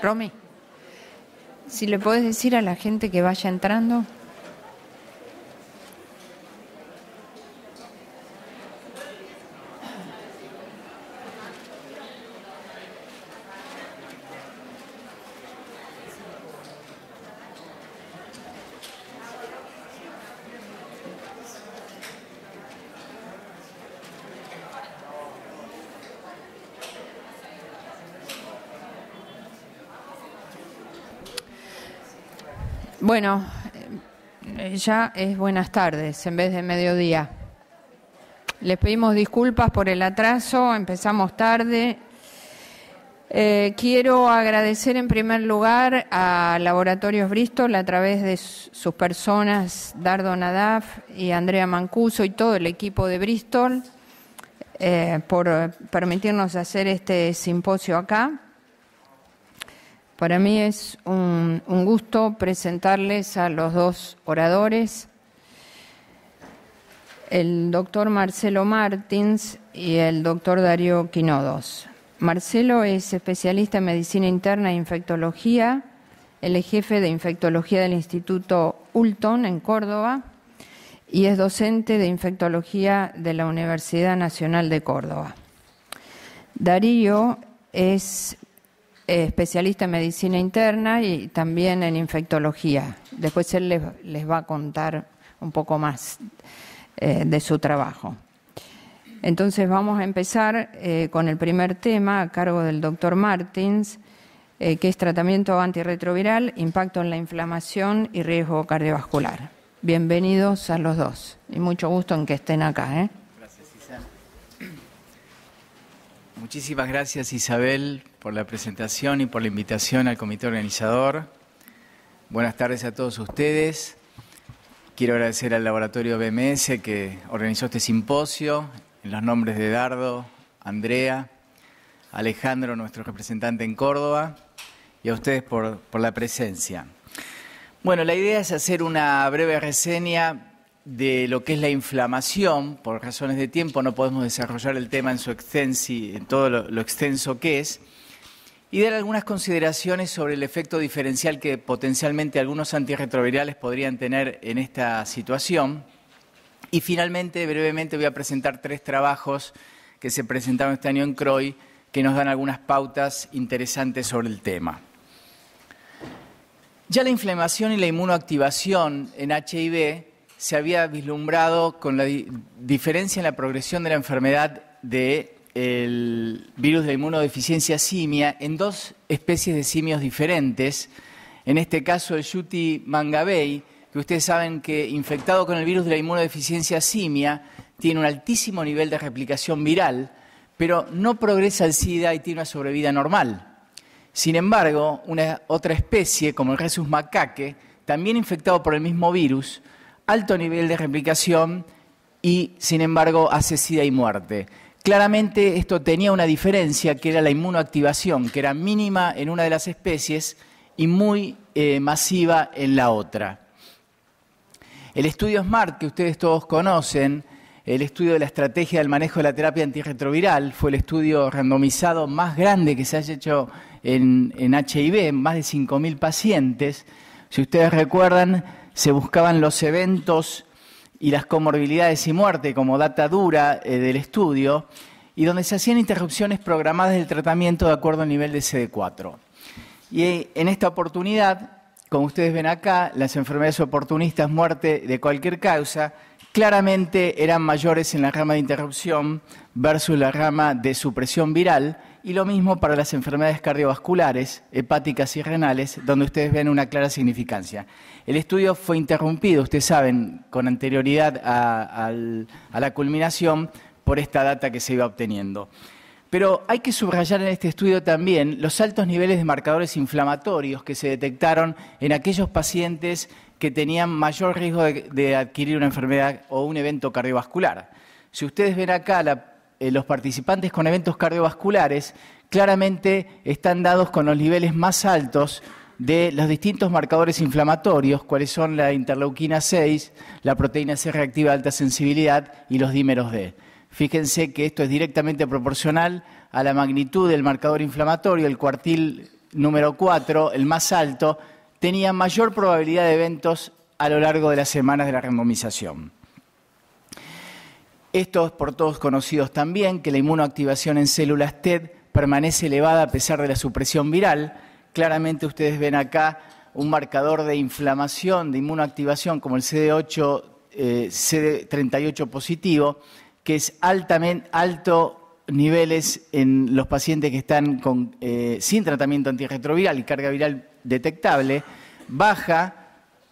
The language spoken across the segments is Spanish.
Romy, si le podés decir a la gente que vaya entrando. Bueno, ya es buenas tardes en vez de mediodía. Les pedimos disculpas por el atraso, empezamos tarde. Quiero agradecer en primer lugar a Laboratorios Bristol a través de sus personas, Dardo Nadaf y Andrea Mancuso y todo el equipo de Bristol, por permitirnos hacer este simposio acá. Para mí es un gusto presentarles a los dos oradores, el doctor Marcelo Martins y el doctor Darío Quinodos. Marcelo es especialista en medicina interna e infectología, él es jefe de infectología del Instituto Hulton en Córdoba y es docente de infectología de la Universidad Nacional de Córdoba. Darío es especialista en medicina interna y también en infectología. Después él les va a contar un poco más de su trabajo. Entonces vamos a empezar con el primer tema a cargo del doctor Martins, que es tratamiento antirretroviral, impacto en la inflamación y riesgo cardiovascular. Bienvenidos a los dos y mucho gusto en que estén acá. Gracias, Isabel. Muchísimas gracias, Isabel, por la presentación y por la invitación al comité organizador. Buenas tardes a todos ustedes. Quiero agradecer al laboratorio BMS que organizó este simposio, en los nombres de Dardo, Andrea, Alejandro, nuestro representante en Córdoba, y a ustedes por la presencia. Bueno, la idea es hacer una breve reseña de lo que es la inflamación. Por razones de tiempo no podemos desarrollar el tema en todo lo extenso que es, y dar algunas consideraciones sobre el efecto diferencial que potencialmente algunos antirretrovirales podrían tener en esta situación. Y finalmente, brevemente, voy a presentar 3 trabajos que se presentaron este año en CROI que nos dan algunas pautas interesantes sobre el tema. Ya la inflamación y la inmunoactivación en HIV se había vislumbrado con la diferencia en la progresión de la enfermedad del virus de la inmunodeficiencia simia en 2 especies de simios diferentes. En este caso, el Yuti mangabey, que ustedes saben que infectado con el virus de la inmunodeficiencia simia tiene un altísimo nivel de replicación viral, pero no progresa al SIDA y tiene una sobrevida normal. Sin embargo, una otra especie, como el Rhesus macaque, también infectado por el mismo virus, alto nivel de replicación y, sin embargo, hace SIDA y muerte. Claramente esto tenía una diferencia, que era la inmunoactivación, que era mínima en una de las especies y muy masiva en la otra. El estudio SMART, que ustedes todos conocen, el estudio de la estrategia del manejo de la terapia antirretroviral, fue el estudio randomizado más grande que se haya hecho en HIV, más de 5.000 pacientes. Si ustedes recuerdan, se buscaban los eventos y las comorbilidades y muerte como data dura del estudio, y donde se hacían interrupciones programadas del tratamiento de acuerdo al nivel de CD4. Y en esta oportunidad, como ustedes ven acá, las enfermedades oportunistas, muerte de cualquier causa, claramente eran mayores en la rama de interrupción versus la rama de supresión viral, y lo mismo para las enfermedades cardiovasculares, hepáticas y renales, donde ustedes ven una clara significancia. El estudio fue interrumpido, ustedes saben, con anterioridad a la culminación por esta data que se iba obteniendo. Pero hay que subrayar en este estudio también los altos niveles de marcadores inflamatorios que se detectaron en aquellos pacientes que tenían mayor riesgo de adquirir una enfermedad o un evento cardiovascular. Si ustedes ven acá los participantes con eventos cardiovasculares, claramente están dados con los niveles más altos de los distintos marcadores inflamatorios, cuáles son la interleuquina 6, la proteína C reactiva de alta sensibilidad y los dímeros D. Fíjense que esto es directamente proporcional a la magnitud del marcador inflamatorio. El cuartil número 4, el más alto, tenía mayor probabilidad de eventos a lo largo de las semanas de la randomización. Esto es por todos conocidos también, que la inmunoactivación en células TED permanece elevada a pesar de la supresión viral. Claramente ustedes ven acá un marcador de inflamación, de inmunoactivación, como el CD8, CD38 positivo, que es alto niveles en los pacientes que están sin tratamiento antirretroviral y carga viral detectable, baja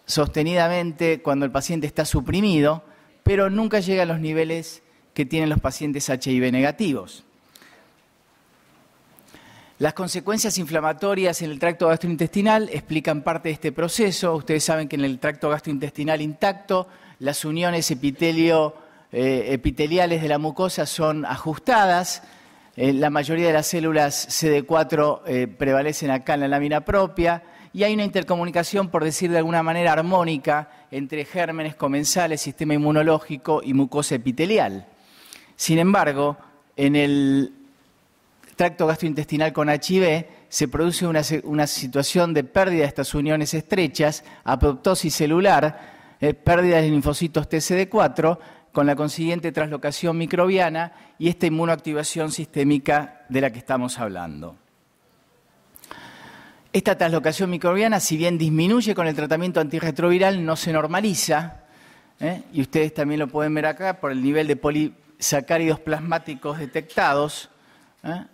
sostenidamente cuando el paciente está suprimido, pero nunca llega a los niveles que tienen los pacientes HIV negativos. Las consecuencias inflamatorias en el tracto gastrointestinal explican parte de este proceso. Ustedes saben que en el tracto gastrointestinal intacto las uniones epiteliales de la mucosa son ajustadas. La mayoría de las células CD4 prevalecen acá en la lámina propia y hay una intercomunicación, por decir de alguna manera, armónica entre gérmenes comensales, sistema inmunológico y mucosa epitelial. Sin embargo, en el tracto gastrointestinal con HIV se produce una situación de pérdida de estas uniones estrechas, apoptosis celular, pérdida de linfocitos TCD4, con la consiguiente traslocación microbiana y esta inmunoactivación sistémica de la que estamos hablando. Esta traslocación microbiana, si bien disminuye con el tratamiento antirretroviral, no se normaliza, y ustedes también lo pueden ver acá por el nivel de polisacáridos plasmáticos detectados,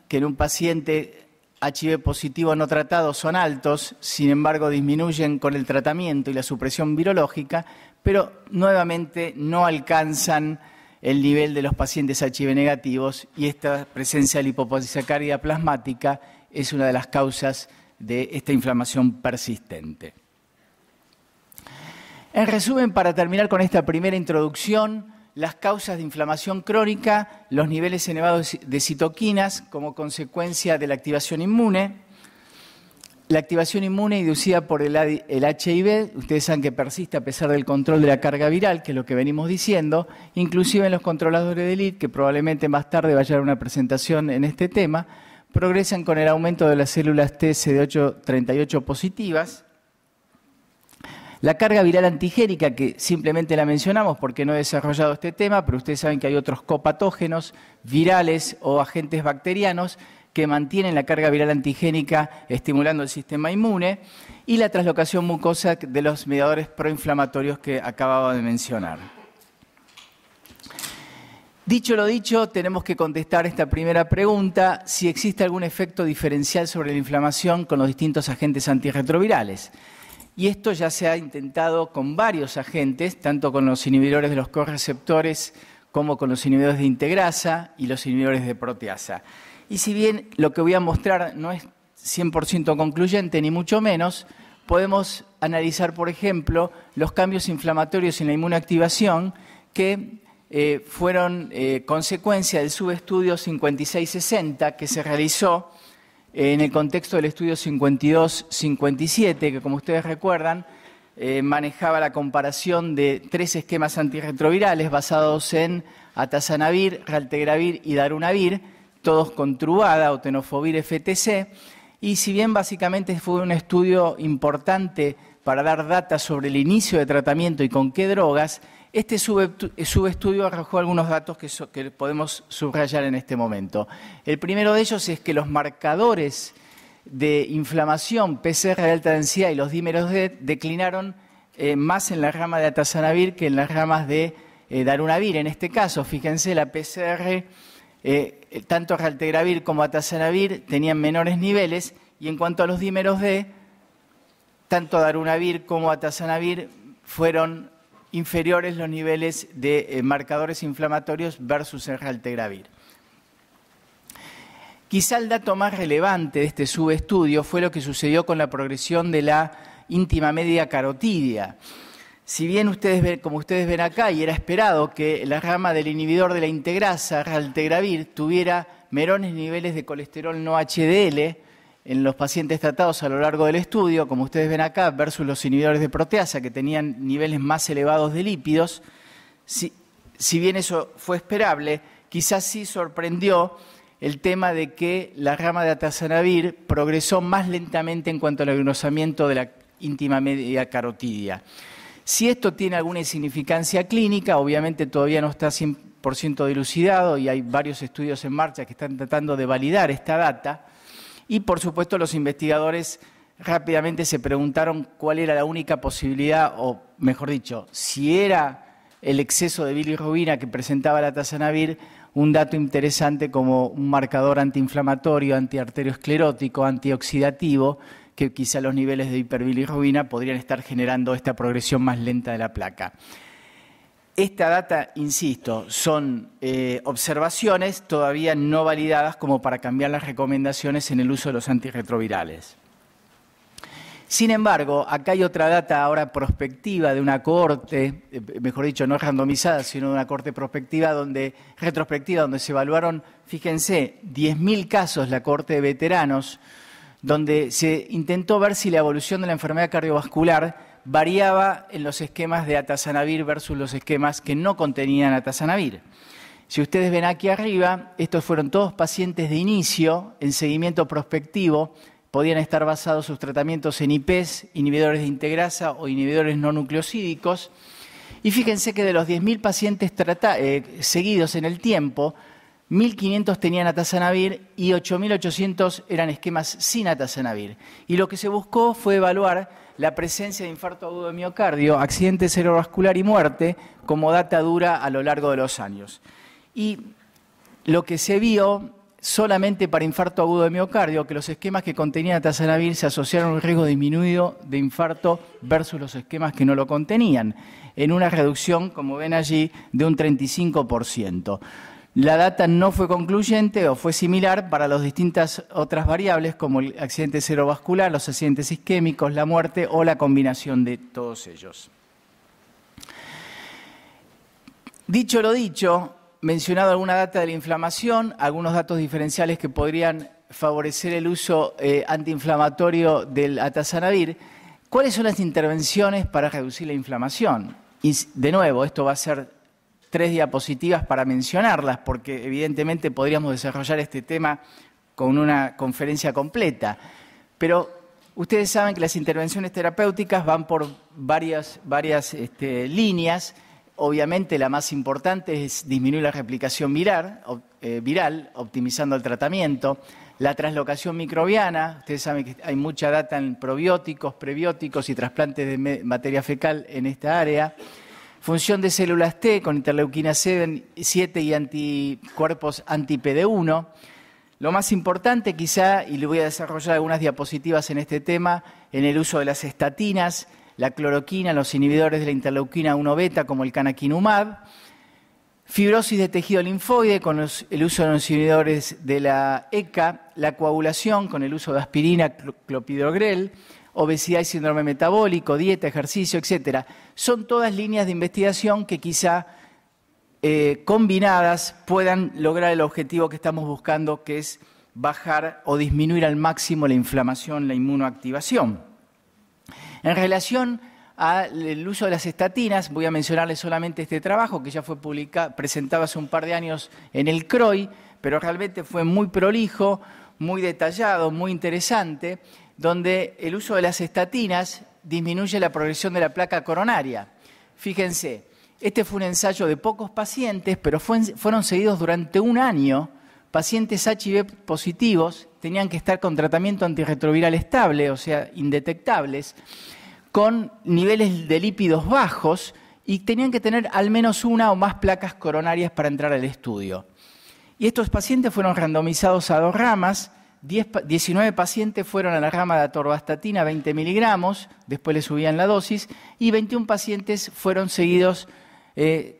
que en un paciente HIV positivo no tratado son altos, sin embargo disminuyen con el tratamiento y la supresión virológica, pero nuevamente no alcanzan el nivel de los pacientes HIV negativos y esta presencia de lipopolisacárida plasmática es una de las causas de esta inflamación persistente. En resumen, para terminar con esta primera introducción, las causas de inflamación crónica, los niveles elevados de citoquinas como consecuencia de la activación inmune. La activación inmune inducida por el HIV, ustedes saben que persiste a pesar del control de la carga viral, que es lo que venimos diciendo, inclusive en los controladores de elite, que probablemente más tarde vaya a haber una presentación en este tema, progresan con el aumento de las células T CD38 positivas. La carga viral antigénica, que simplemente la mencionamos porque no he desarrollado este tema, pero ustedes saben que hay otros copatógenos virales o agentes bacterianos que mantienen la carga viral antigénica estimulando el sistema inmune, y la traslocación mucosa de los mediadores proinflamatorios que acababa de mencionar. Dicho lo dicho, tenemos que contestar esta primera pregunta, si existe algún efecto diferencial sobre la inflamación con los distintos agentes antirretrovirales. Y esto ya se ha intentado con varios agentes, tanto con los inhibidores de los correceptores como con los inhibidores de integrasa y los inhibidores de proteasa. Y si bien lo que voy a mostrar no es 100% concluyente, ni mucho menos, podemos analizar, por ejemplo, los cambios inflamatorios en la inmunoactivación que fueron consecuencia del subestudio 5660 que se realizó en el contexto del estudio 52-57, que como ustedes recuerdan, manejaba la comparación de 3 esquemas antirretrovirales basados en atazanavir, raltegravir y darunavir, todos con Truvada o tenofovir FTC, y si bien básicamente fue un estudio importante para dar data sobre el inicio de tratamiento y con qué drogas, este subestudio arrojó algunos datos que podemos subrayar en este momento. El primero de ellos es que los marcadores de inflamación, PCR de alta densidad y los dímeros D declinaron más en la rama de atazanavir que en las ramas de darunavir. En este caso, fíjense, la PCR, tanto raltegravir como atazanavir tenían menores niveles, y en cuanto a los dímeros D, tanto darunavir como atazanavir fueron inferiores los niveles de marcadores inflamatorios versus el raltegravir. Quizá el dato más relevante de este subestudio fue lo que sucedió con la progresión de la íntima media carotidia. Si bien como ustedes ven acá, y era esperado que la rama del inhibidor de la integrasa, raltegravir, tuviera menores niveles de colesterol no HDL en los pacientes tratados a lo largo del estudio, como ustedes ven acá, versus los inhibidores de proteasa, que tenían niveles más elevados de lípidos, si bien eso fue esperable, quizás sí sorprendió el tema de que la rama de atazanavir progresó más lentamente en cuanto al engrosamiento de la íntima media carotidia. Si esto tiene alguna insignificancia clínica, obviamente todavía no está 100% dilucidado y hay varios estudios en marcha que están tratando de validar esta data. Y, por supuesto, los investigadores rápidamente se preguntaron cuál era la única posibilidad, o mejor dicho, si era el exceso de bilirrubina que presentaba la atazanavir un dato interesante como un marcador antiinflamatorio, antiarteriosclerótico, antioxidativo, que quizá los niveles de hiperbilirrubina podrían estar generando esta progresión más lenta de la placa. Esta data, insisto, son observaciones todavía no validadas como para cambiar las recomendaciones en el uso de los antirretrovirales. Sin embargo, acá hay otra data ahora prospectiva de una cohorte, mejor dicho, no randomizada, sino de una cohorte retrospectiva donde se evaluaron, fíjense, 10.000 casos, la cohorte de veteranos, donde se intentó ver si la evolución de la enfermedad cardiovascular variaba en los esquemas de atazanavir versus los esquemas que no contenían atazanavir. Si ustedes ven aquí arriba, estos fueron todos pacientes de inicio en seguimiento prospectivo. Podían estar basados sus tratamientos en IPs, inhibidores de integrasa o inhibidores no nucleosídicos. Y fíjense que de los 10.000 pacientes seguidos en el tiempo, 1.500 tenían atazanavir y 8.800 eran esquemas sin atazanavir. Y lo que se buscó fue evaluar la presencia de infarto agudo de miocardio, accidente cerebrovascular y muerte como data dura a lo largo de los años. Y lo que se vio solamente para infarto agudo de miocardio, que los esquemas que contenían atazanavir se asociaron a un riesgo disminuido de infarto versus los esquemas que no lo contenían, en una reducción, como ven allí, de un 35%. La data no fue concluyente o fue similar para las distintas otras variables, como el accidente cerebrovascular, los accidentes isquémicos, la muerte o la combinación de todos ellos. Dicho lo dicho, mencionado alguna data de la inflamación, algunos datos diferenciales que podrían favorecer el uso antiinflamatorio del atazanavir. ¿Cuáles son las intervenciones para reducir la inflamación? Y de nuevo, esto va a ser 3 diapositivas para mencionarlas, porque evidentemente podríamos desarrollar este tema con una conferencia completa. Pero ustedes saben que las intervenciones terapéuticas van por varias líneas. Obviamente la más importante es disminuir la replicación viral, optimizando el tratamiento. La translocación microbiana, ustedes saben que hay mucha data en probióticos, prebióticos y trasplantes de materia fecal en esta área. Función de células T con interleuquina 7 y anticuerpos anti-PD1. Lo más importante quizá, y le voy a desarrollar algunas diapositivas en este tema, en el uso de las estatinas, la cloroquina, los inhibidores de la interleuquina 1 beta como el canakinumab, fibrosis de tejido linfoide con el uso de los inhibidores de la ECA, la coagulación con el uso de aspirina, clopidogrel, obesidad y síndrome metabólico, dieta, ejercicio, etcétera. Son todas líneas de investigación que quizá combinadas puedan lograr el objetivo que estamos buscando, que es bajar o disminuir al máximo la inflamación, la inmunoactivación. En relación al uso de las estatinas, voy a mencionarles solamente este trabajo que ya fue presentado hace un par de años en el CROI, pero realmente fue muy prolijo, muy detallado, muy interesante, donde el uso de las estatinas disminuye la progresión de la placa coronaria. Fíjense, este fue un ensayo de pocos pacientes, pero fueron seguidos durante un año. Pacientes HIV positivos tenían que estar con tratamiento antirretroviral estable, o sea, indetectables, con niveles de lípidos bajos y tenían que tener al menos una o más placas coronarias para entrar al estudio. Y estos pacientes fueron randomizados a 2 ramas. 19 pacientes fueron a la rama de atorvastatina 20 miligramos, después le subían la dosis, y 21 pacientes fueron seguidos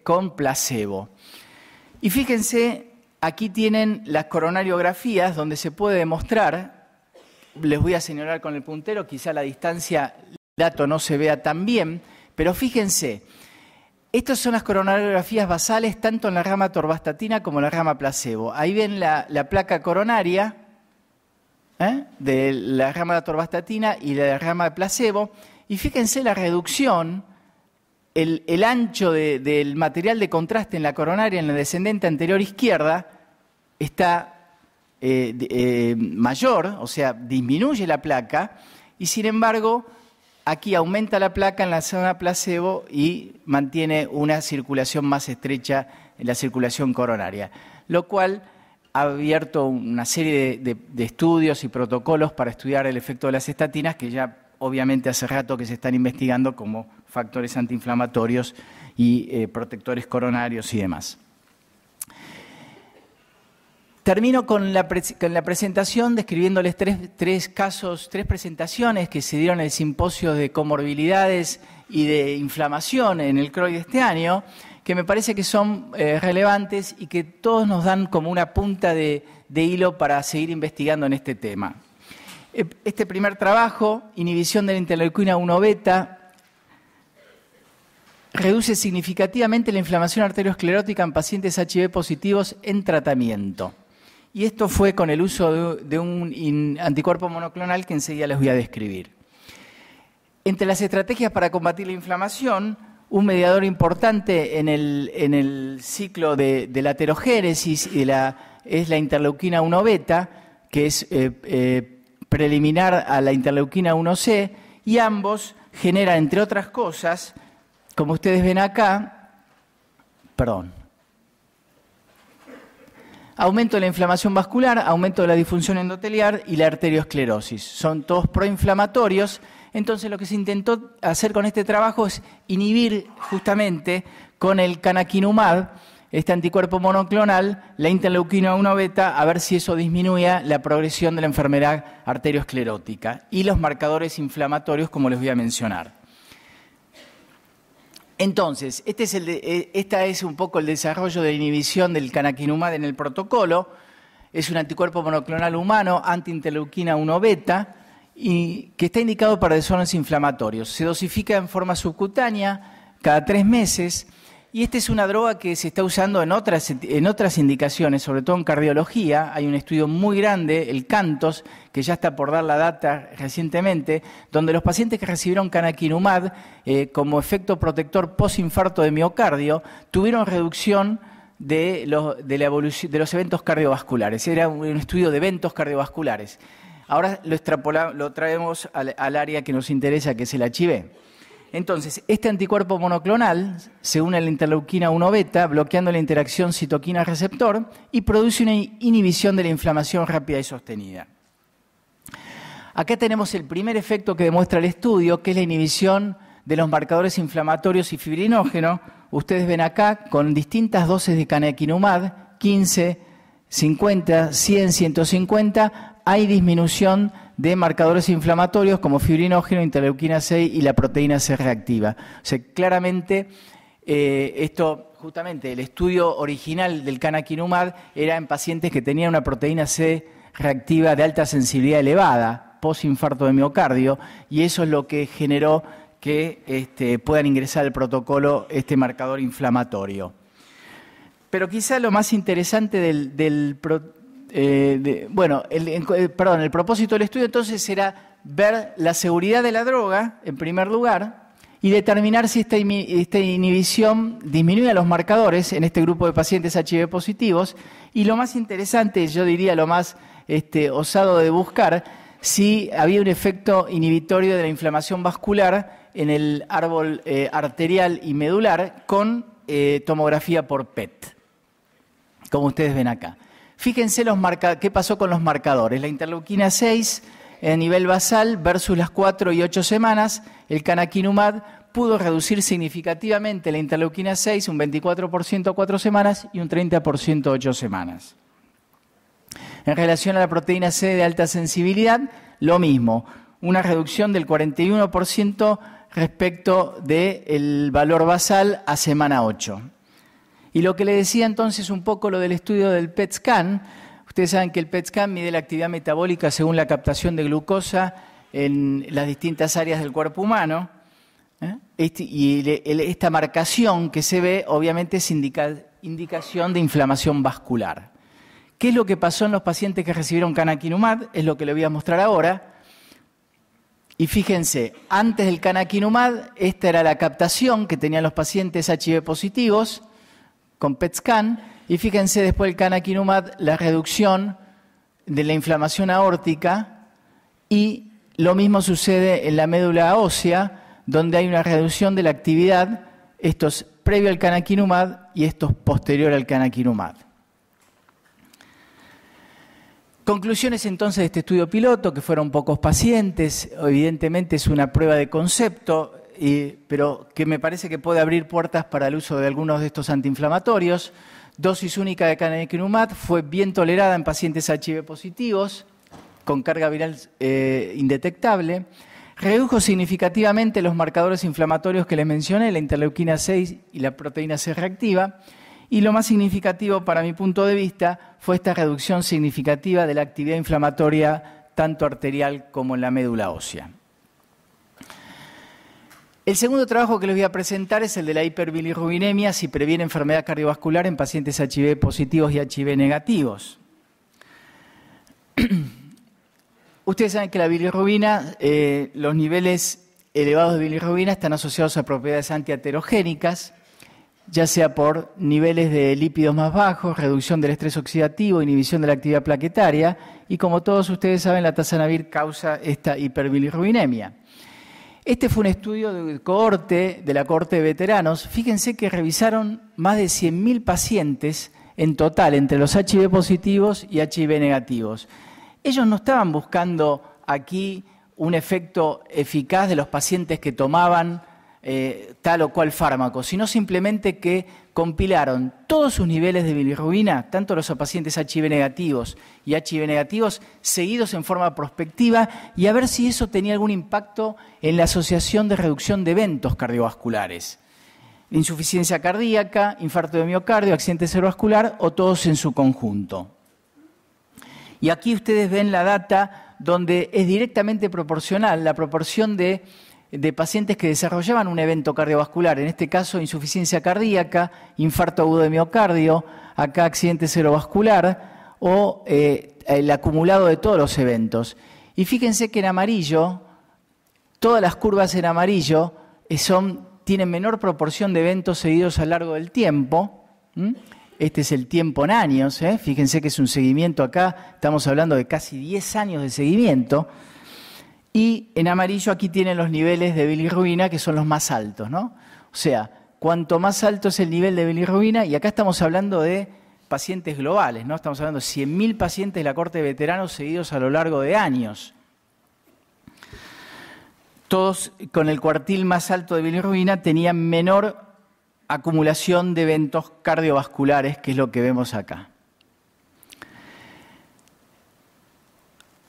con placebo. Y fíjense, aquí tienen las coronariografías donde se puede demostrar, les voy a señalar con el puntero, quizá a la distancia el dato no se vea tan bien, pero fíjense, estas son las coronariografías basales tanto en la rama atorvastatina como en la rama placebo. Ahí ven la placa coronaria de la rama de atorvastatina y de la rama de placebo, y fíjense la reducción, el ancho del material de contraste en la coronaria, en la descendente anterior izquierda, está mayor, o sea, disminuye la placa, y sin embargo, aquí aumenta la placa en la zona placebo y mantiene una circulación más estrecha en la circulación coronaria, lo cual ha abierto una serie de estudios y protocolos para estudiar el efecto de las estatinas, que ya obviamente hace rato que se están investigando como factores antiinflamatorios y protectores coronarios y demás. Termino con la presentación describiéndoles tres presentaciones que se dieron en el simposio de comorbilidades y de inflamación en el CROI de este año, que me parece que son relevantes y que todos nos dan como una punta de hilo para seguir investigando en este tema. Este primer trabajo, inhibición de la interleuquina 1 beta, reduce significativamente la inflamación arteriosclerótica en pacientes HIV positivos en tratamiento. Y esto fue con el uso de un anticuerpo monoclonal que enseguida les voy a describir. Entre las estrategias para combatir la inflamación, un mediador importante en el ciclo de la aterogénesis es la interleuquina 1 beta, que es preliminar a la interleuquina 1C, y ambos generan, entre otras cosas, como ustedes ven acá, aumento de la inflamación vascular, aumento de la disfunción endotelial y la arteriosclerosis. Son todos proinflamatorios. Entonces lo que se intentó hacer con este trabajo es inhibir justamente con el canakinumab, este anticuerpo monoclonal, la interleuquina 1 beta, a ver si eso disminuía la progresión de la enfermedad arteriosclerótica y los marcadores inflamatorios, como les voy a mencionar. Entonces, esta es un poco el desarrollo de inhibición del canakinumab en el protocolo. Es un anticuerpo monoclonal humano, anti-interleuquina 1 beta, y que está indicado para desórdenes inflamatorios. Se dosifica en forma subcutánea cada 3 meses, y esta es una droga que se está usando en otras indicaciones, sobre todo en cardiología. Hay un estudio muy grande, el CANTOS, que ya está por dar la data recientemente, donde los pacientes que recibieron canakinumab como efecto protector postinfarto de miocardio tuvieron reducción de los eventos cardiovasculares. Era un estudio de eventos cardiovasculares. Ahora lo traemos al área que nos interesa, que es el HIV. Entonces, este anticuerpo monoclonal se une a la interleuquina 1 beta, bloqueando la interacción citoquina-receptor y produce una inhibición de la inflamación rápida y sostenida. Acá tenemos el primer efecto que demuestra el estudio, que es la inhibición de los marcadores inflamatorios y fibrinógeno. Ustedes ven acá, con distintas dosis de canakinumab, 15, 50, 100, 150, hay disminución de marcadores inflamatorios como fibrinógeno, interleuquina 6 y la proteína C reactiva. O sea, claramente justamente el estudio original del canakinumab era en pacientes que tenían una proteína C reactiva de alta sensibilidad elevada, postinfarto de miocardio, y eso es lo que generó que puedan ingresar al protocolo este marcador inflamatorio. Pero quizá lo más interesante el propósito del estudio entonces era ver la seguridad de la droga, en primer lugar, y determinar si esta inhibición disminuye los marcadores en este grupo de pacientes HIV positivos, y lo más interesante, yo diría lo más osado de buscar, si había un efecto inhibitorio de la inflamación vascular en el árbol arterial y medular con tomografía por PET, como ustedes ven acá. Fíjense qué pasó con los marcadores. La interleuquina 6 a nivel basal versus las 4 y 8 semanas. El canakinumab pudo reducir significativamente la interleuquina 6, un 24% a 4 semanas y un 30% a 8 semanas. En relación a la proteína C de alta sensibilidad, lo mismo, una reducción del 41% respecto del valor basal a semana 8. Y lo que le decía entonces un poco lo del estudio del PET scan, ustedes saben que el PET scan mide la actividad metabólica según la captación de glucosa en las distintas áreas del cuerpo humano, esta marcación que se ve obviamente es indicación de inflamación vascular. ¿Qué es lo que pasó en los pacientes que recibieron canakinumab? Es lo que le voy a mostrar ahora. Y fíjense, antes del canakinumab, esta era la captación que tenían los pacientes HIV positivos con PET scan, y fíjense después del canakinumab la reducción de la inflamación aórtica y lo mismo sucede en la médula ósea, donde hay una reducción de la actividad, esto es previo al canakinumab y esto es posterior al canakinumab. Conclusiones entonces de este estudio piloto, que fueron pocos pacientes, evidentemente es una prueba de concepto, pero que me parece que puede abrir puertas para el uso de algunos de estos antiinflamatorios. Dosis única de canakinumab fue bien tolerada en pacientes HIV positivos, con carga viral indetectable. Redujo significativamente los marcadores inflamatorios que les mencioné, la interleuquina 6 y la proteína C reactiva. Y lo más significativo para mi punto de vista fue esta reducción significativa de la actividad inflamatoria tanto arterial como en la médula ósea. El segundo trabajo que les voy a presentar es el de la hiperbilirrubinemia, si previene enfermedad cardiovascular en pacientes HIV positivos y HIV negativos. Ustedes saben que la bilirrubina, los niveles elevados de bilirrubina están asociados a propiedades antiaterogénicas, ya sea por niveles de lípidos más bajos, reducción del estrés oxidativo, inhibición de la actividad plaquetaria, y como todos ustedes saben, la tazanavir causa esta hiperbilirrubinemia. Este fue un estudio de la cohorte de veteranos. Fíjense que revisaron más de 100.000 pacientes en total, entre los HIV positivos y HIV negativos. Ellos no estaban buscando aquí un efecto eficaz de los pacientes que tomaban tal o cual fármaco, sino simplemente que compilaron todos sus niveles de bilirrubina, tanto los pacientes HIV negativos y HIV negativos, seguidos en forma prospectiva, y a ver si eso tenía algún impacto en la asociación de reducción de eventos cardiovasculares. Insuficiencia cardíaca, infarto de miocardio, accidente cerebrovascular o todos en su conjunto. Y aquí ustedes ven la data donde es directamente proporcional la proporción de pacientes que desarrollaban un evento cardiovascular, en este caso insuficiencia cardíaca, infarto agudo de miocardio, acá accidente cerebrovascular o el acumulado de todos los eventos. Y fíjense que en amarillo, todas las curvas en amarillo tienen menor proporción de eventos seguidos a lo largo del tiempo. Este es el tiempo en años, fíjense que es un seguimiento acá, estamos hablando de casi 10 años de seguimiento. Y en amarillo aquí tienen los niveles de bilirrubina, que son los más altos, ¿no? O sea, cuanto más alto es el nivel de bilirrubina, y acá estamos hablando de pacientes globales, ¿no? Estamos hablando de 100.000 pacientes de la cohorte de veteranos seguidos a lo largo de años. Todos con el cuartil más alto de bilirrubina tenían menor acumulación de eventos cardiovasculares, que es lo que vemos acá.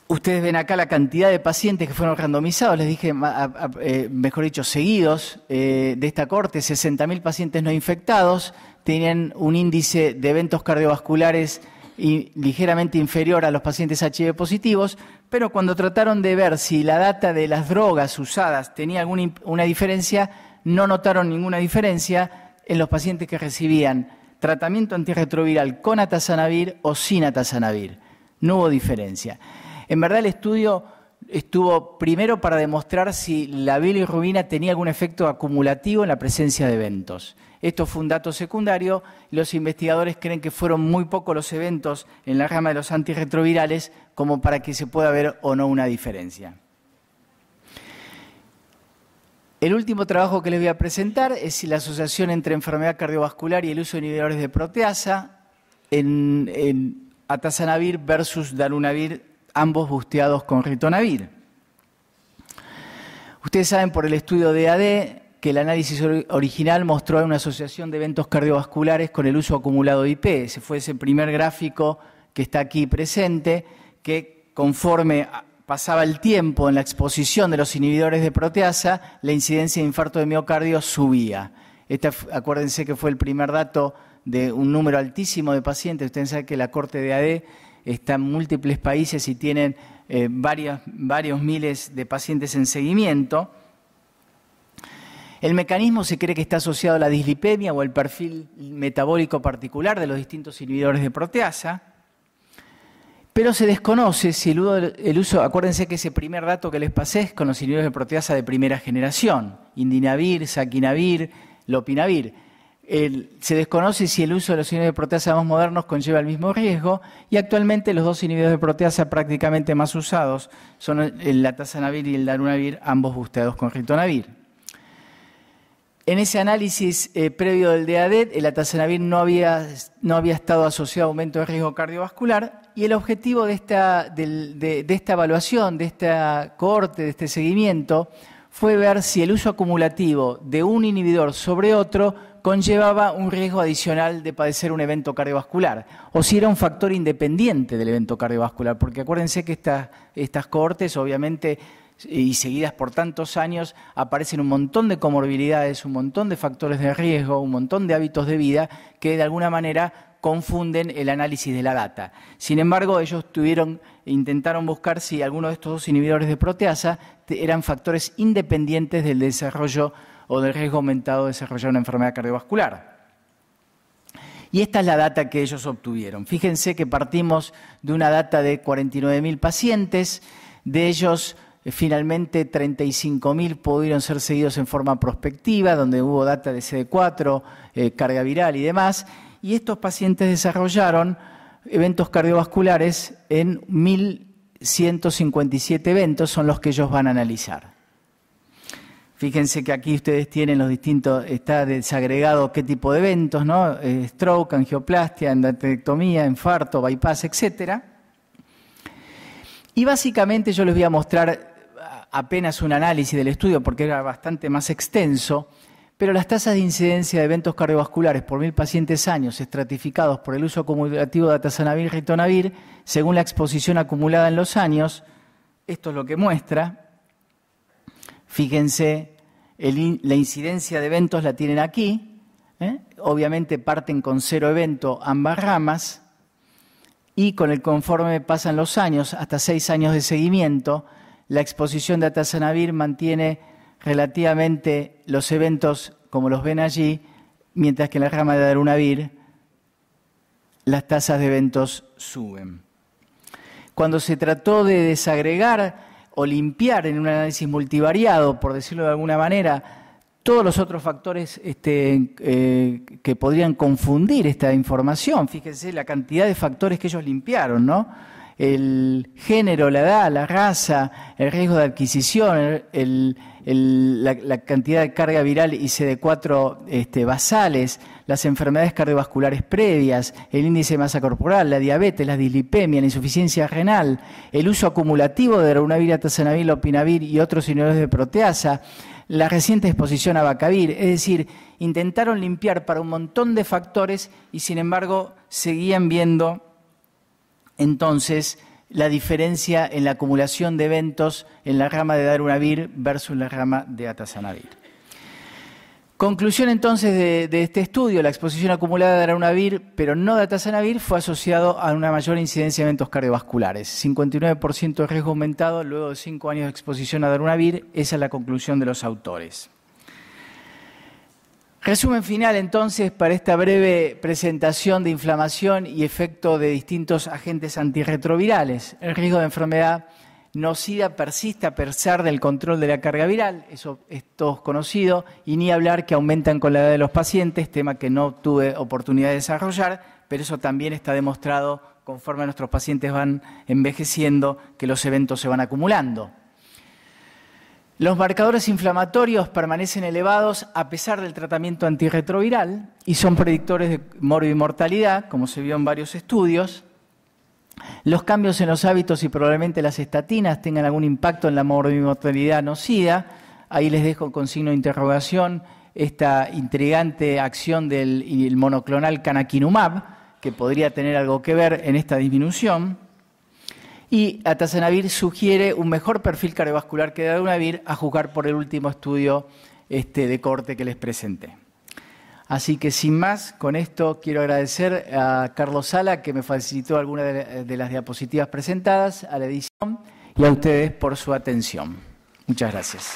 Ustedes ven acá la cantidad de pacientes que fueron randomizados, les dije, mejor dicho, seguidos de esta cohorte, 60.000 pacientes no infectados, tenían un índice de eventos cardiovasculares ligeramente inferior a los pacientes HIV positivos, pero cuando trataron de ver si la data de las drogas usadas tenía alguna diferencia, no notaron ninguna diferencia en los pacientes que recibían tratamiento antirretroviral con atazanavir o sin atazanavir. No hubo diferencia. En verdad el estudio estuvo primero para demostrar si la bilirrubina tenía algún efecto acumulativo en la presencia de eventos. Esto fue un dato secundario y los investigadores creen que fueron muy pocos los eventos en la rama de los antirretrovirales como para que se pueda ver o no una diferencia. El último trabajo que les voy a presentar es la asociación entre enfermedad cardiovascular y el uso de inhibidores de proteasa en atazanavir versus darunavir, ambos busteados con ritonavir. Ustedes saben por el estudio de AD que el análisis original mostró una asociación de eventos cardiovasculares con el uso acumulado de IP. Ese fue ese primer gráfico que está aquí presente, que conforme pasaba el tiempo en la exposición de los inhibidores de proteasa, la incidencia de infarto de miocardio subía. Acuérdense que fue el primer dato de un número altísimo de pacientes. Ustedes saben que la cohorte de AD está en múltiples países y tienen varios miles de pacientes en seguimiento. El mecanismo se cree que está asociado a la dislipemia o el perfil metabólico particular de los distintos inhibidores de proteasa, pero se desconoce si el uso, acuérdense que ese primer dato que les pasé es con los inhibidores de proteasa de primera generación, indinavir, saquinavir, lopinavir. Se desconoce si el uso de los inhibidores de proteasa más modernos conlleva el mismo riesgo y actualmente los dos inhibidores de proteasa prácticamente más usados son el atazanavir y el darunavir, ambos busteados con ritonavir. En ese análisis previo del DADET, el atazanavir no había estado asociado a aumento de riesgo cardiovascular y el objetivo de esta evaluación, de esta cohorte, de este seguimiento, fue ver si el uso acumulativo de un inhibidor sobre otro conllevaba un riesgo adicional de padecer un evento cardiovascular, o si era un factor independiente del evento cardiovascular, porque acuérdense que estas cohortes, obviamente, y seguidas por tantos años, aparecen un montón de comorbilidades, un montón de factores de riesgo, un montón de hábitos de vida que de alguna manera confunden el análisis de la data. Sin embargo, ellos intentaron buscar si alguno de estos dos inhibidores de proteasa eran factores independientes del desarrollo o del riesgo aumentado de desarrollar una enfermedad cardiovascular. Y esta es la data que ellos obtuvieron. Fíjense que partimos de una data de 49.000 pacientes, de ellos finalmente 35.000 pudieron ser seguidos en forma prospectiva, donde hubo data de CD4, carga viral y demás, y estos pacientes desarrollaron eventos cardiovasculares en 1.157 eventos, son los que ellos van a analizar. Fíjense que aquí ustedes tienen los distintos, está desagregado qué tipo de eventos, ¿no? Stroke, angioplastia, endarterectomía, infarto, bypass, etcétera. Y básicamente yo les voy a mostrar apenas un análisis del estudio porque era bastante más extenso, pero las tasas de incidencia de eventos cardiovasculares por 1.000 pacientes años estratificados por el uso acumulativo de atazanavir y ritonavir, según la exposición acumulada en los años, esto es lo que muestra. Fíjense, la incidencia de eventos la tienen aquí, obviamente parten con 0 evento ambas ramas, y conforme pasan los años, hasta 6 años de seguimiento, la exposición de atazanavir mantiene relativamente los eventos como los ven allí, mientras que en la rama de darunavir las tasas de eventos suben. Cuando se trató de desagregar o limpiar en un análisis multivariado, por decirlo de alguna manera, todos los otros factores que podrían confundir esta información. Fíjense la cantidad de factores que ellos limpiaron, ¿no? El género, la edad, la raza, el riesgo de adquisición, la cantidad de carga viral y CD4 basales, las enfermedades cardiovasculares previas, el índice de masa corporal, la diabetes, la dislipemia, la insuficiencia renal, el uso acumulativo de darunavir, atazanavir, lopinavir y otros inhibidores de proteasa, la reciente exposición a abacavir, es decir, intentaron limpiar para un montón de factores y sin embargo seguían viendo entonces la diferencia en la acumulación de eventos en la rama de darunavir versus la rama de atazanavir. Conclusión entonces de este estudio, la exposición acumulada de darunavir, pero no de atazanavir, fue asociado a una mayor incidencia de eventos cardiovasculares. 59% de riesgo aumentado luego de 5 años de exposición a darunavir, esa es la conclusión de los autores. Resumen final entonces para esta breve presentación de inflamación y efecto de distintos agentes antirretrovirales. El riesgo de enfermedad nociva persiste a pesar del control de la carga viral, eso es todo conocido, y ni hablar que aumentan con la edad de los pacientes, tema que no tuve oportunidad de desarrollar, pero eso también está demostrado conforme nuestros pacientes van envejeciendo, que los eventos se van acumulando. Los marcadores inflamatorios permanecen elevados a pesar del tratamiento antirretroviral y son predictores de morbimortalidad, como se vio en varios estudios. Los cambios en los hábitos y probablemente las estatinas tengan algún impacto en la morbimortalidad nocida. Ahí les dejo con signo de interrogación esta intrigante acción del monoclonal canakinumab, que podría tener algo que ver en esta disminución. Y atazanavir sugiere un mejor perfil cardiovascular que darunavir, a juzgar por el último estudio de corte que les presenté. Así que sin más, con esto quiero agradecer a Carlos Sala, que me facilitó algunas de las diapositivas presentadas, a la edición y a ustedes por su atención. Muchas gracias.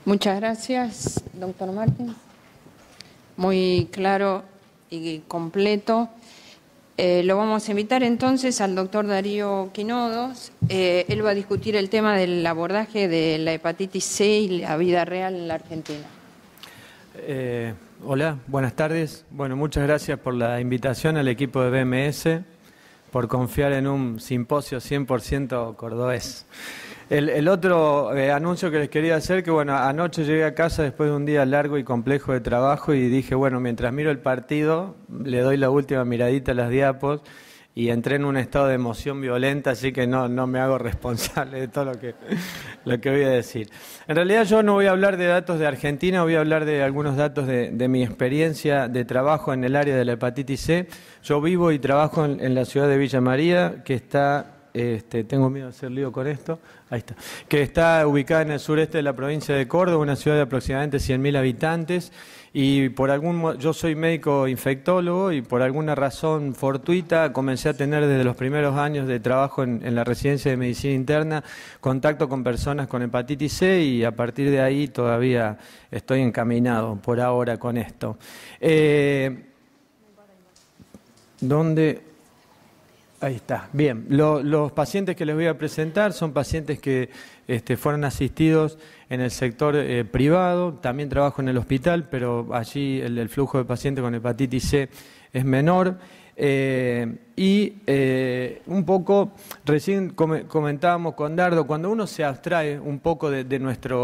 Muchas gracias, doctor Martins. Muy claro y completo. Lo vamos a invitar entonces al doctor Darío Quinodos. Él va a discutir el tema del abordaje de la hepatitis C y la vida real en la Argentina. Hola, buenas tardes. Bueno, muchas gracias por la invitación al equipo de BMS, por confiar en un simposio 100% cordobés. El otro anuncio que les quería hacer, que bueno, anoche llegué a casa después de un día largo y complejo de trabajo y dije, bueno, mientras miro el partido, le doy la última miradita a las diapos y entré en un estado de emoción violenta, así que no me hago responsable de todo lo que voy a decir. En realidad yo no voy a hablar de datos de Argentina, voy a hablar de algunos datos de mi experiencia de trabajo en el área de la hepatitis C. Yo vivo y trabajo en la ciudad de Villa María, que está... tengo miedo de hacer lío con esto. Ahí está. Que está ubicada en el sureste de la provincia de Córdoba, una ciudad de aproximadamente 100.000 habitantes. Y yo soy médico infectólogo y por alguna razón fortuita comencé a tener desde los primeros años de trabajo en la residencia de medicina interna contacto con personas con hepatitis C y a partir de ahí todavía estoy encaminado por ahora con esto. ¿Dónde? Ahí está. Bien, los pacientes que les voy a presentar son pacientes que fueron asistidos en el sector privado. También trabajo en el hospital, pero allí el flujo de pacientes con hepatitis C es menor. Un poco, recién comentábamos con Dardo, cuando uno se abstrae un poco de nuestra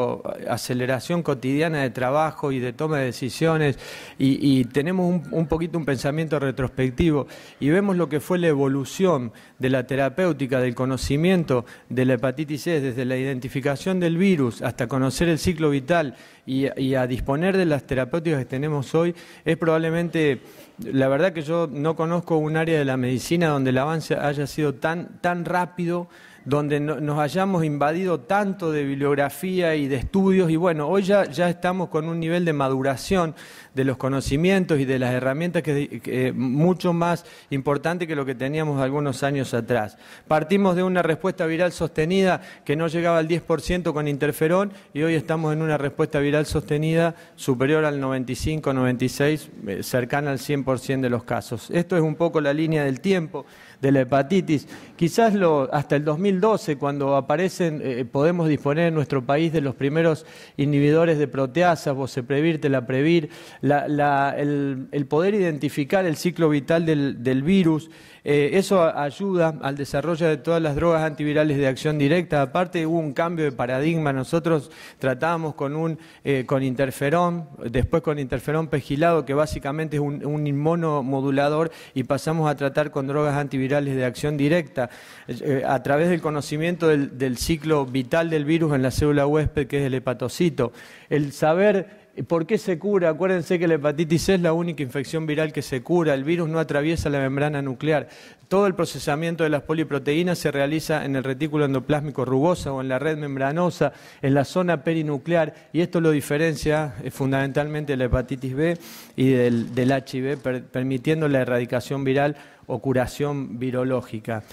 aceleración cotidiana de trabajo y de toma de decisiones y tenemos un poquito un pensamiento retrospectivo y vemos lo que fue la evolución de la terapéutica, del conocimiento de la hepatitis C, desde la identificación del virus hasta conocer el ciclo vital y a disponer de las terapéuticas que tenemos hoy, es probablemente... La verdad que yo no conozco un área de la medicina donde el avance haya sido tan rápido, donde nos hayamos invadido tanto de bibliografía y de estudios y bueno, hoy ya estamos con un nivel de maduración de los conocimientos y de las herramientas que mucho más importante que lo que teníamos algunos años atrás. Partimos de una respuesta viral sostenida que no llegaba al 10% con interferón y hoy estamos en una respuesta viral sostenida superior al 95, 96, cercana al 100% de los casos. Esto es un poco la línea del tiempo de la hepatitis. Quizás hasta el 2012, cuando aparecen, podemos disponer en nuestro país de los primeros inhibidores de proteasas, Boceprevir, Telaprevir, el poder identificar el ciclo vital del virus, eso ayuda al desarrollo de todas las drogas antivirales de acción directa. Aparte hubo un cambio de paradigma, nosotros tratábamos con interferón, después con interferón pegilado, que básicamente es un inmunomodulador, y pasamos a tratar con drogas antivirales de acción directa, a través del conocimiento del ciclo vital del virus en la célula huésped, que es el hepatocito. El saber ¿por qué se cura? Acuérdense que la hepatitis C es la única infección viral que se cura. El virus no atraviesa la membrana nuclear. Todo el procesamiento de las poliproteínas se realiza en el retículo endoplásmico rugosa o en la red membranosa, en la zona perinuclear, y esto lo diferencia fundamentalmente de la hepatitis B y del HIV, permitiendo la erradicación viral o curación virológica.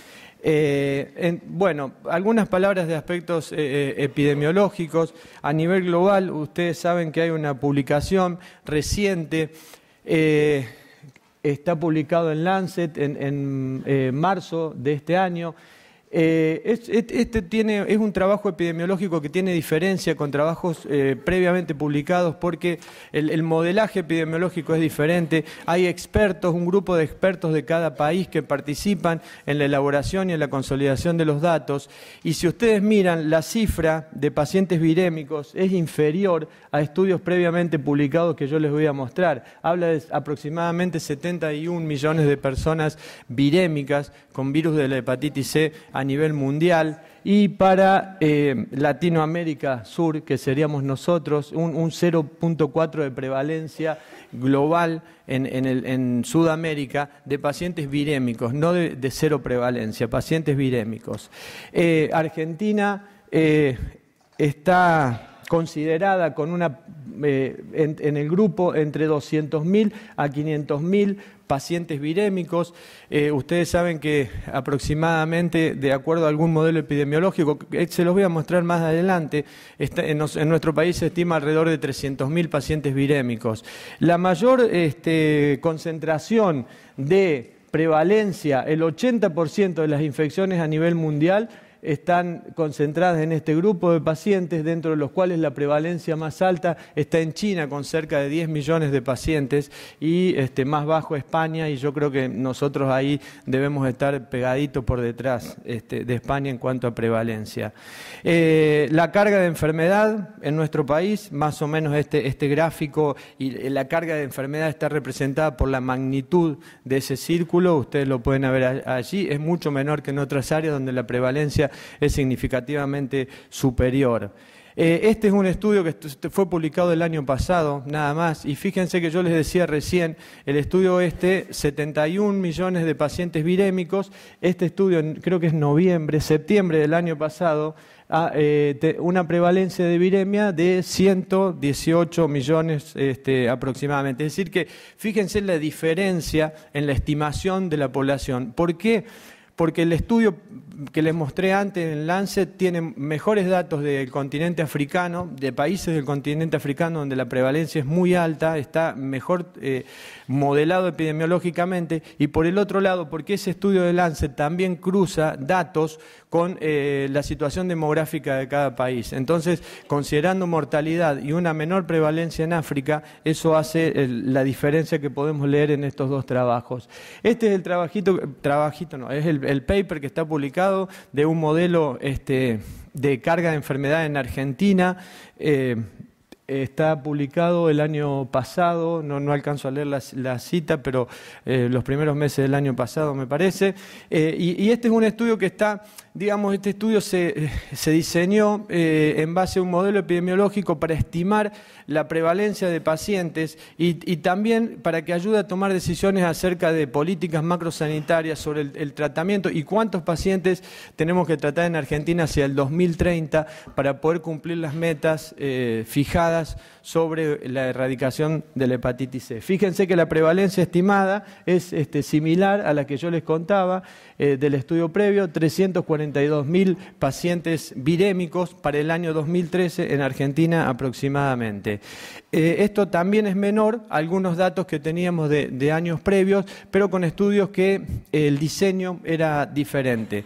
Bueno, algunas palabras de aspectos epidemiológicos. A nivel global, ustedes saben que hay una publicación reciente, está publicado en Lancet en marzo de este año. Es un trabajo epidemiológico que tiene diferencia con trabajos previamente publicados porque el modelaje epidemiológico es diferente. Hay expertos, un grupo de expertos de cada país que participan en la elaboración y en la consolidación de los datos. Y si ustedes miran, la cifra de pacientes virémicos es inferior a estudios previamente publicados que yo les voy a mostrar. Habla de aproximadamente 71 millones de personas virémicas con virus de la hepatitis C a nivel mundial, y para Latinoamérica Sur, que seríamos nosotros, un 0.4 de prevalencia global en Sudamérica de pacientes virémicos, no de cero prevalencia, pacientes virémicos. Argentina está considerada con en el grupo entre 200.000 a 500.000 pacientes virémicos. Ustedes saben que aproximadamente, de acuerdo a algún modelo epidemiológico, se los voy a mostrar más adelante, en nuestro país se estima alrededor de 300.000 pacientes virémicos. La mayor concentración de prevalencia, el 80% de las infecciones a nivel mundial están concentradas en este grupo de pacientes, dentro de los cuales la prevalencia más alta está en China, con cerca de 10 millones de pacientes, y más bajo España, y yo creo que nosotros ahí debemos estar pegaditos por detrás de España en cuanto a prevalencia. La carga de enfermedad en nuestro país, más o menos este gráfico, y la carga de enfermedad está representada por la magnitud de ese círculo, ustedes lo pueden ver allí, es mucho menor que en otras áreas donde la prevalencia es significativamente superior. Este es un estudio que fue publicado el año pasado, nada más, y fíjense que yo les decía recién, el estudio 71 millones de pacientes virémicos, este estudio creo que es septiembre del año pasado, una prevalencia de viremia de 118 millones aproximadamente. Es decir que fíjense la diferencia en la estimación de la población. ¿Por qué? Porque el estudio que les mostré antes en Lancet tiene mejores datos del continente africano, de países del continente africano donde la prevalencia es muy alta, está mejor modelado epidemiológicamente, y por el otro lado, porque ese estudio de Lancet también cruza datos con la situación demográfica de cada país. Entonces, considerando mortalidad y una menor prevalencia en África, eso hace la diferencia que podemos leer en estos dos trabajos. Este es el paper que está publicado de un modelo de carga de enfermedad en Argentina. Está publicado el año pasado, no alcanzo a leer la cita, pero los primeros meses del año pasado me parece. Y este es un estudio que está, digamos, este estudio se diseñó en base a un modelo epidemiológico para estimar la prevalencia de pacientes y también para que ayude a tomar decisiones acerca de políticas macrosanitarias sobre el tratamiento y cuántos pacientes tenemos que tratar en Argentina hacia el 2030 para poder cumplir las metas fijadas sobre la erradicación de la hepatitis C. Fíjense que la prevalencia estimada es similar a la que yo les contaba del estudio previo, 342.000 pacientes virémicos para el año 2013 en Argentina aproximadamente. Esto también es menor a algunos datos que teníamos de años previos, pero con estudios que el diseño era diferente.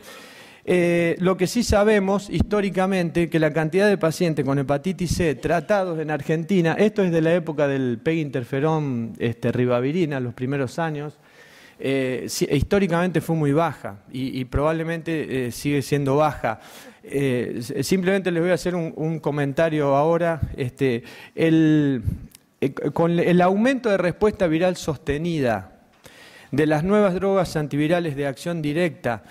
Lo que sí sabemos históricamente, que la cantidad de pacientes con hepatitis C tratados en Argentina, esto es de la época del PEG interferón ribavirina, los primeros años, históricamente fue muy baja y probablemente sigue siendo baja. Simplemente les voy a hacer un comentario ahora. Con el aumento de respuesta viral sostenida de las nuevas drogas antivirales de acción directa,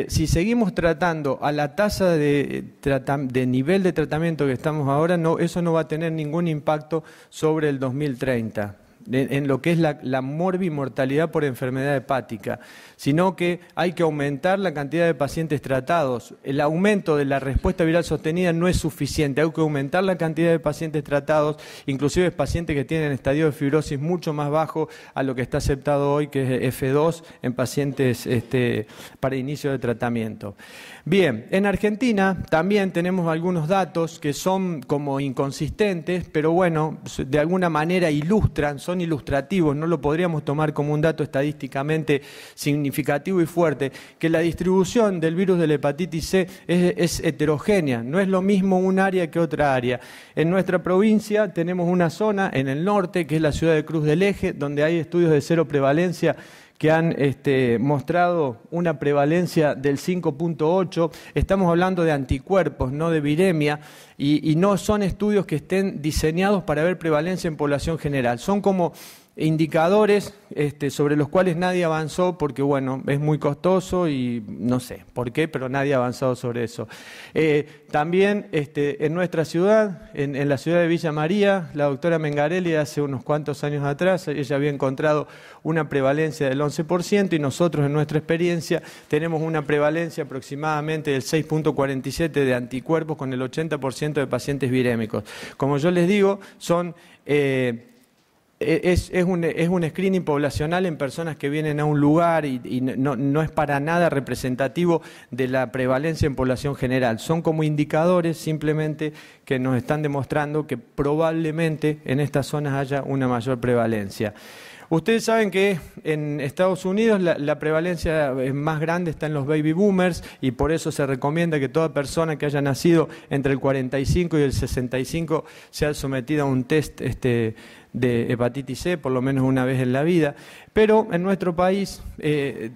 si seguimos tratando a la tasa de nivel de tratamiento que estamos ahora, eso no va a tener ningún impacto sobre el 2030. En lo que es la morbimortalidad por enfermedad hepática, sino que hay que aumentar la cantidad de pacientes tratados. El aumento de la respuesta viral sostenida no es suficiente, hay que aumentar la cantidad de pacientes tratados, inclusive pacientes que tienen estadio de fibrosis mucho más bajo a lo que está aceptado hoy, que es F2 en pacientes para inicio de tratamiento. Bien, en Argentina también tenemos algunos datos que son como inconsistentes, pero bueno, de alguna manera ilustran, son ilustrativos, no lo podríamos tomar como un dato estadísticamente significativo y fuerte, que la distribución del virus de la hepatitis C es heterogénea, no es lo mismo un área que otra área. En nuestra provincia tenemos una zona en el norte, que es la ciudad de Cruz del Eje, donde hay estudios de cero prevalencia que han mostrado una prevalencia del 5.8, estamos hablando de anticuerpos, no de viremia, y no son estudios que estén diseñados para ver prevalencia en población general, son como indicadores sobre los cuales nadie avanzó porque, bueno, es muy costoso y no sé por qué, pero nadie ha avanzado sobre eso. También en nuestra ciudad, en la ciudad de Villa María, la doctora Mengarelli hace unos cuantos años atrás, ella había encontrado una prevalencia del 11% y nosotros en nuestra experiencia tenemos una prevalencia aproximadamente del 6.47 de anticuerpos con el 80% de pacientes virémicos. Como yo les digo, son... Es un screening poblacional en personas que vienen a un lugar y no es para nada representativo de la prevalencia en población general. Son como indicadores simplemente que nos están demostrando que probablemente en estas zonas haya una mayor prevalencia. Ustedes saben que en Estados Unidos la prevalencia más grande está en los baby boomers y por eso se recomienda que toda persona que haya nacido entre el 45 y el 65 sea sometida a un test de hepatitis C, por lo menos una vez en la vida. Pero en nuestro país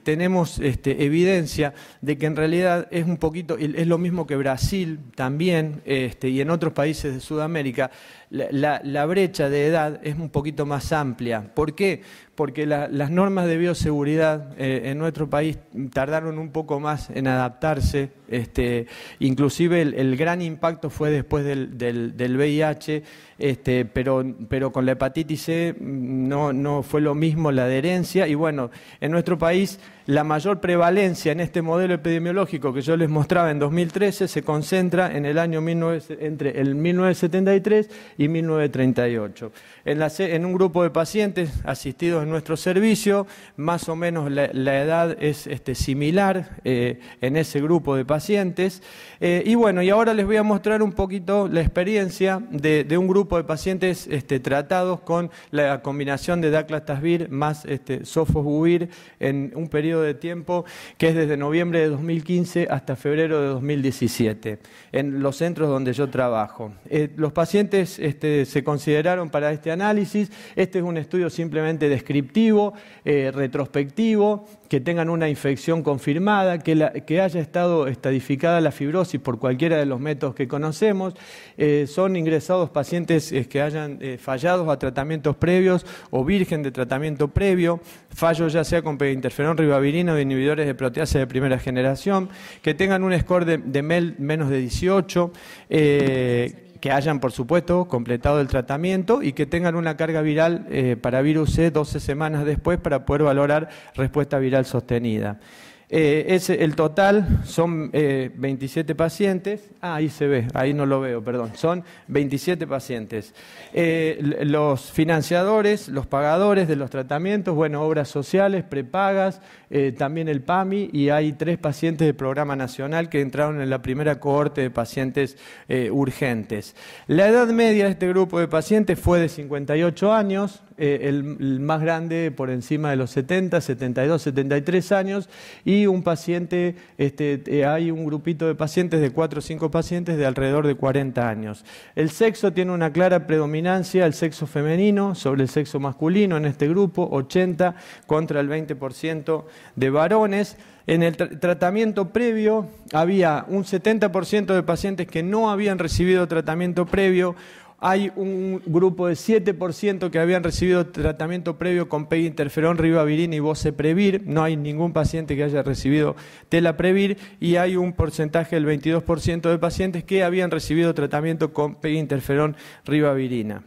tenemos evidencia de que en realidad es un poquito, es lo mismo que Brasil también, y en otros países de Sudamérica, la brecha de edad es un poquito más amplia. ¿Por qué? Porque las normas de bioseguridad en nuestro país tardaron un poco más en adaptarse, inclusive el gran impacto fue después del VIH, pero con la hepatitis C no fue lo mismo la adherencia, y bueno, en nuestro país la mayor prevalencia en este modelo epidemiológico que yo les mostraba en 2013 se concentra en el año entre el 1973 y 1938. En un grupo de pacientes asistidos en nuestro servicio, más o menos la edad es similar en ese grupo de pacientes. Y bueno, y ahora les voy a mostrar un poquito la experiencia de un grupo de pacientes tratados con la combinación de daclatasvir más sofosbuvir en un periodo de tiempo que es desde noviembre de 2015 hasta febrero de 2017, en los centros donde yo trabajo. Los pacientes se consideraron para este análisis. Este es un estudio simplemente descriptivo, retrospectivo, que tengan una infección confirmada, que haya estado estadificada la fibrosis por cualquiera de los métodos que conocemos. Son ingresados pacientes que hayan fallado a tratamientos previos o virgen de tratamiento previo, fallo ya sea con peginterferón, ribavirina o de inhibidores de proteasa de primera generación, que tengan un score de MEL menos de 18, que hayan, por supuesto, completado el tratamiento y que tengan una carga viral para virus C 12 semanas después para poder valorar respuesta viral sostenida. El total son 27 pacientes. Ahí se ve, ahí no lo veo, perdón. Son 27 pacientes. Los financiadores, los pagadores de los tratamientos, bueno, obras sociales, prepagas, también el PAMI, y hay 3 pacientes del Programa Nacional que entraron en la primera cohorte de pacientes urgentes. La edad media de este grupo de pacientes fue de 58 años, el más grande por encima de los 70, 72, 73 años, y un paciente, hay un grupito de pacientes de 4 o 5 pacientes de alrededor de 40 años. El sexo tiene una clara predominancia, el sexo femenino sobre el sexo masculino en este grupo, 80 contra el 20% de varones. En el tratamiento previo había un 70% de pacientes que no habían recibido tratamiento previo. Hay un grupo de 7% que habían recibido tratamiento previo con peginterferón, ribavirina y boceprevir. No hay ningún paciente que haya recibido telaprevir, y hay un porcentaje del 22% de pacientes que habían recibido tratamiento con peginterferón, ribavirina.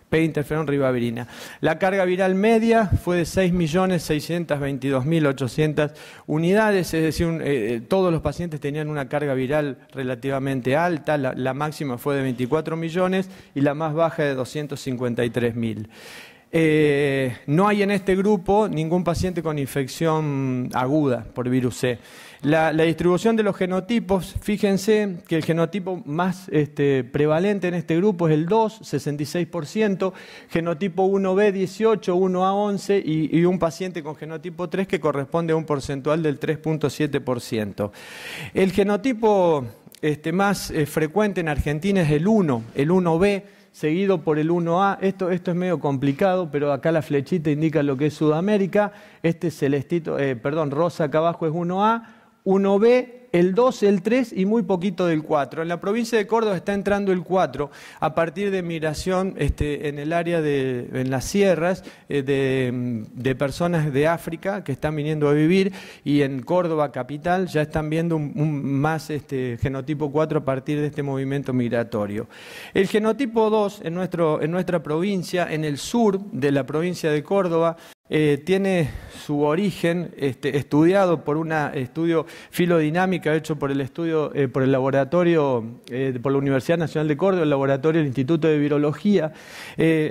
Peginterferón, ribavirina. La carga viral media fue de 6.622.800 unidades, es decir, todos los pacientes tenían una carga viral relativamente alta. La máxima fue de 24 millones y la más baja de 253.000. No hay en este grupo ningún paciente con infección aguda por virus C. La distribución de los genotipos, fíjense que el genotipo más prevalente en este grupo es el 2, 66%, genotipo 1B 18, 1A 11 y un paciente con genotipo 3 que corresponde a un porcentual del 3.7%. El genotipo más frecuente en Argentina es el 1, el 1B, seguido por el 1A. Esto es medio complicado, pero acá la flechita indica lo que es Sudamérica. Celestito, rosa acá abajo es 1A, 1B, el 2, el 3 y muy poquito del 4. En la provincia de Córdoba está entrando el 4 a partir de migración en el área en las sierras de personas de África que están viniendo a vivir, y en Córdoba capital ya están viendo más genotipo 4 a partir de este movimiento migratorio. El genotipo 2 en nuestra provincia, en el sur de la provincia de Córdoba, tiene su origen estudiado por un estudio filodinámica hecho por el laboratorio, por la Universidad Nacional de Córdoba, el laboratorio del Instituto de Virología,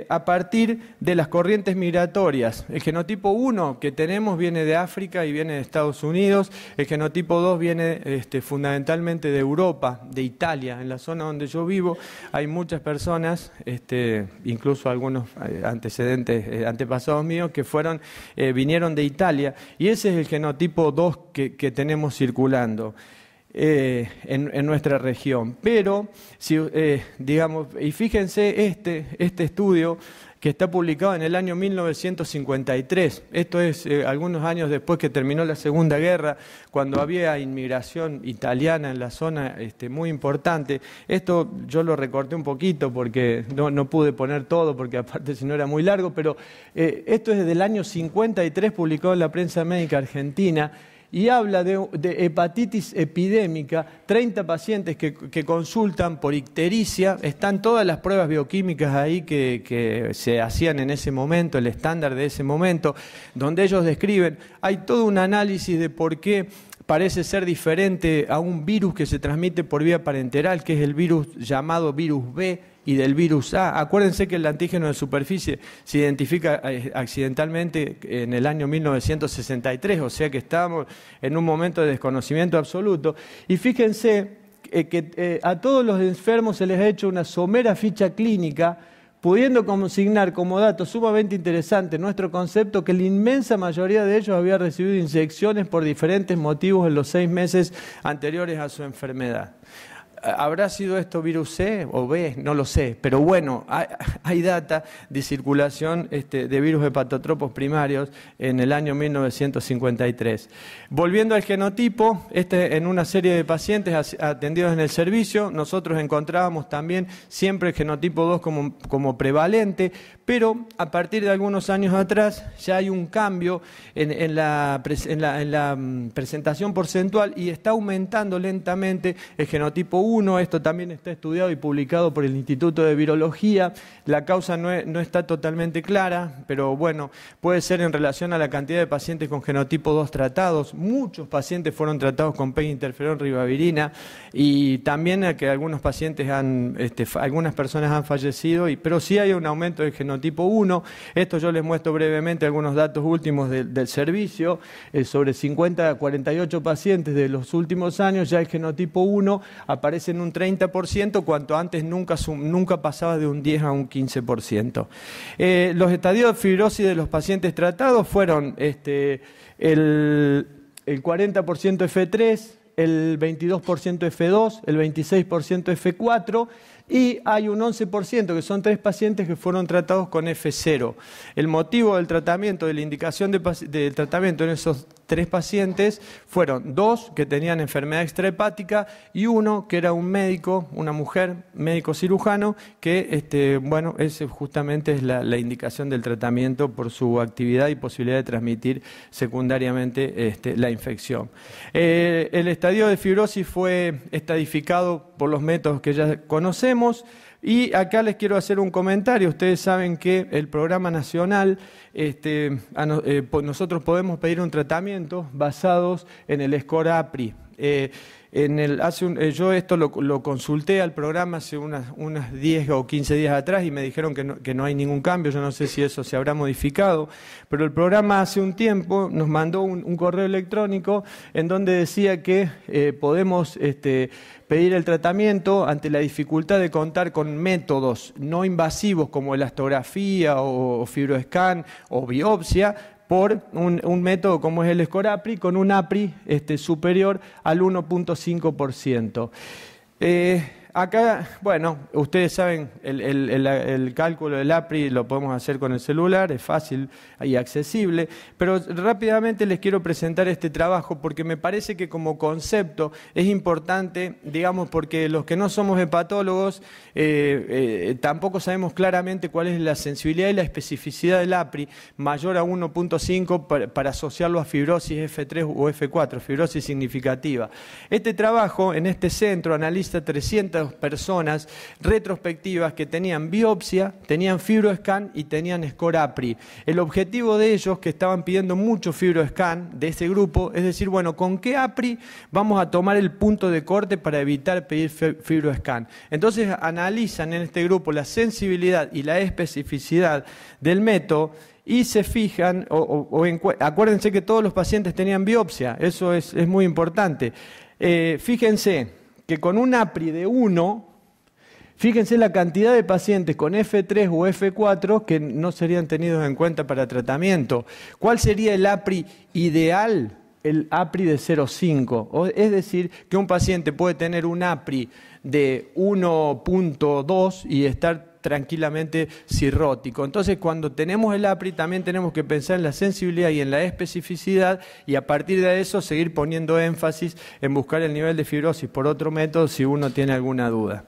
a partir de las corrientes migratorias. El genotipo 1 que tenemos viene de África y viene de Estados Unidos, el genotipo 2 viene fundamentalmente de Europa, de Italia. En la zona donde yo vivo hay muchas personas, incluso algunos antepasados míos, que vinieron de Italia, y ese es el genotipo 2 que tenemos circulando en nuestra región. Pero, y fíjense este estudio que está publicado en el año 1953. Esto es algunos años después que terminó la Segunda Guerra, cuando había inmigración italiana en la zona muy importante. Esto yo lo recorté un poquito porque no pude poner todo, porque aparte si no era muy largo, pero esto es del año 53, publicado en la Prensa Médica Argentina, y habla de hepatitis epidémica, 30 pacientes que consultan por ictericia, están todas las pruebas bioquímicas ahí que se hacían en ese momento, el estándar de ese momento, donde ellos describen, hay todo un análisis de por qué parece ser diferente a un virus que se transmite por vía parenteral, que es el virus llamado virus B, y del virus A. Acuérdense que el antígeno de superficie se identifica accidentalmente en el año 1963, o sea que estábamos en un momento de desconocimiento absoluto. Y fíjense que a todos los enfermos se les ha hecho una somera ficha clínica, pudiendo consignar como dato sumamente interesante nuestro concepto que la inmensa mayoría de ellos había recibido inyecciones por diferentes motivos en los 6 meses anteriores a su enfermedad. ¿Habrá sido esto virus C o B? No lo sé, pero bueno, hay data de circulación de virus hepatotropos primarios en el año 1953. Volviendo al genotipo, en una serie de pacientes atendidos en el servicio, nosotros encontrábamos también siempre el genotipo 2 como prevalente, pero a partir de algunos años atrás ya hay un cambio en la presentación porcentual y está aumentando lentamente el genotipo 1. Esto también está estudiado y publicado por el Instituto de Virología. La causa no está totalmente clara, pero bueno, puede ser en relación a la cantidad de pacientes con genotipo 2 tratados. Muchos pacientes fueron tratados con PEG-interferón ribavirina, y también a que algunos pacientes algunas personas han fallecido, pero sí hay un aumento del genotipo 1. Esto yo les muestro brevemente algunos datos últimos del servicio. Sobre 50 a 48 pacientes de los últimos años ya el genotipo 1 aparece en un 30%, cuanto antes nunca pasaba de un 10 a un 15%. Los estadios de fibrosis de los pacientes tratados fueron el 40% F3, el 22% F2, el 26% F4, y hay un 11%, que son 3 pacientes que fueron tratados con F0. El motivo del tratamiento, de la indicación de tratamiento en esos 3 pacientes fueron 2 que tenían enfermedad extrahepática y 1 que era un médico, una mujer, médico cirujano, que ese justamente es la indicación del tratamiento por su actividad y posibilidad de transmitir secundariamente la infección. El estadio de fibrosis fue estadificado por los métodos que ya conocemos. Y acá les quiero hacer un comentario. Ustedes saben que el programa nacional, nosotros podemos pedir un tratamiento basados en el score APRI. Yo esto lo consulté al programa hace unas 10 o 15 días atrás y me dijeron que no hay ningún cambio. Yo no sé si eso se habrá modificado, pero el programa hace un tiempo nos mandó un correo electrónico en donde decía que podemos pedir el tratamiento ante la dificultad de contar con métodos no invasivos como elastografía o fibroscan o biopsia, por un método como es el score APRI, con un APRI superior al 1.5%. Acá, bueno, ustedes saben, el cálculo del APRI lo podemos hacer con el celular, es fácil y accesible, pero rápidamente les quiero presentar este trabajo porque me parece que como concepto es importante, digamos, porque los que no somos hepatólogos tampoco sabemos claramente cuál es la sensibilidad y la especificidad del APRI mayor a 1.5 para asociarlo a fibrosis F3 o F4, fibrosis significativa. Este trabajo en este centro analiza 300 200 personas retrospectivas que tenían biopsia, tenían FibroScan y tenían score APRI. El objetivo de ellos, que estaban pidiendo mucho FibroScan de ese grupo, es decir, bueno, ¿con qué APRI vamos a tomar el punto de corte para evitar pedir FibroScan? Entonces analizan en este grupo la sensibilidad y la especificidad del método y se fijan, acuérdense que todos los pacientes tenían biopsia, eso es muy importante. Fíjense que con un APRI de 1, fíjense la cantidad de pacientes con F3 o F4 que no serían tenidos en cuenta para tratamiento. ¿Cuál sería el APRI ideal? El APRI de 0,5. Es decir, que un paciente puede tener un APRI de 1,2 y estar tranquilamente cirrótico. Entonces, cuando tenemos el APRI, también tenemos que pensar en la sensibilidad y en la especificidad, y a partir de eso seguir poniendo énfasis en buscar el nivel de fibrosis por otro método si uno tiene alguna duda.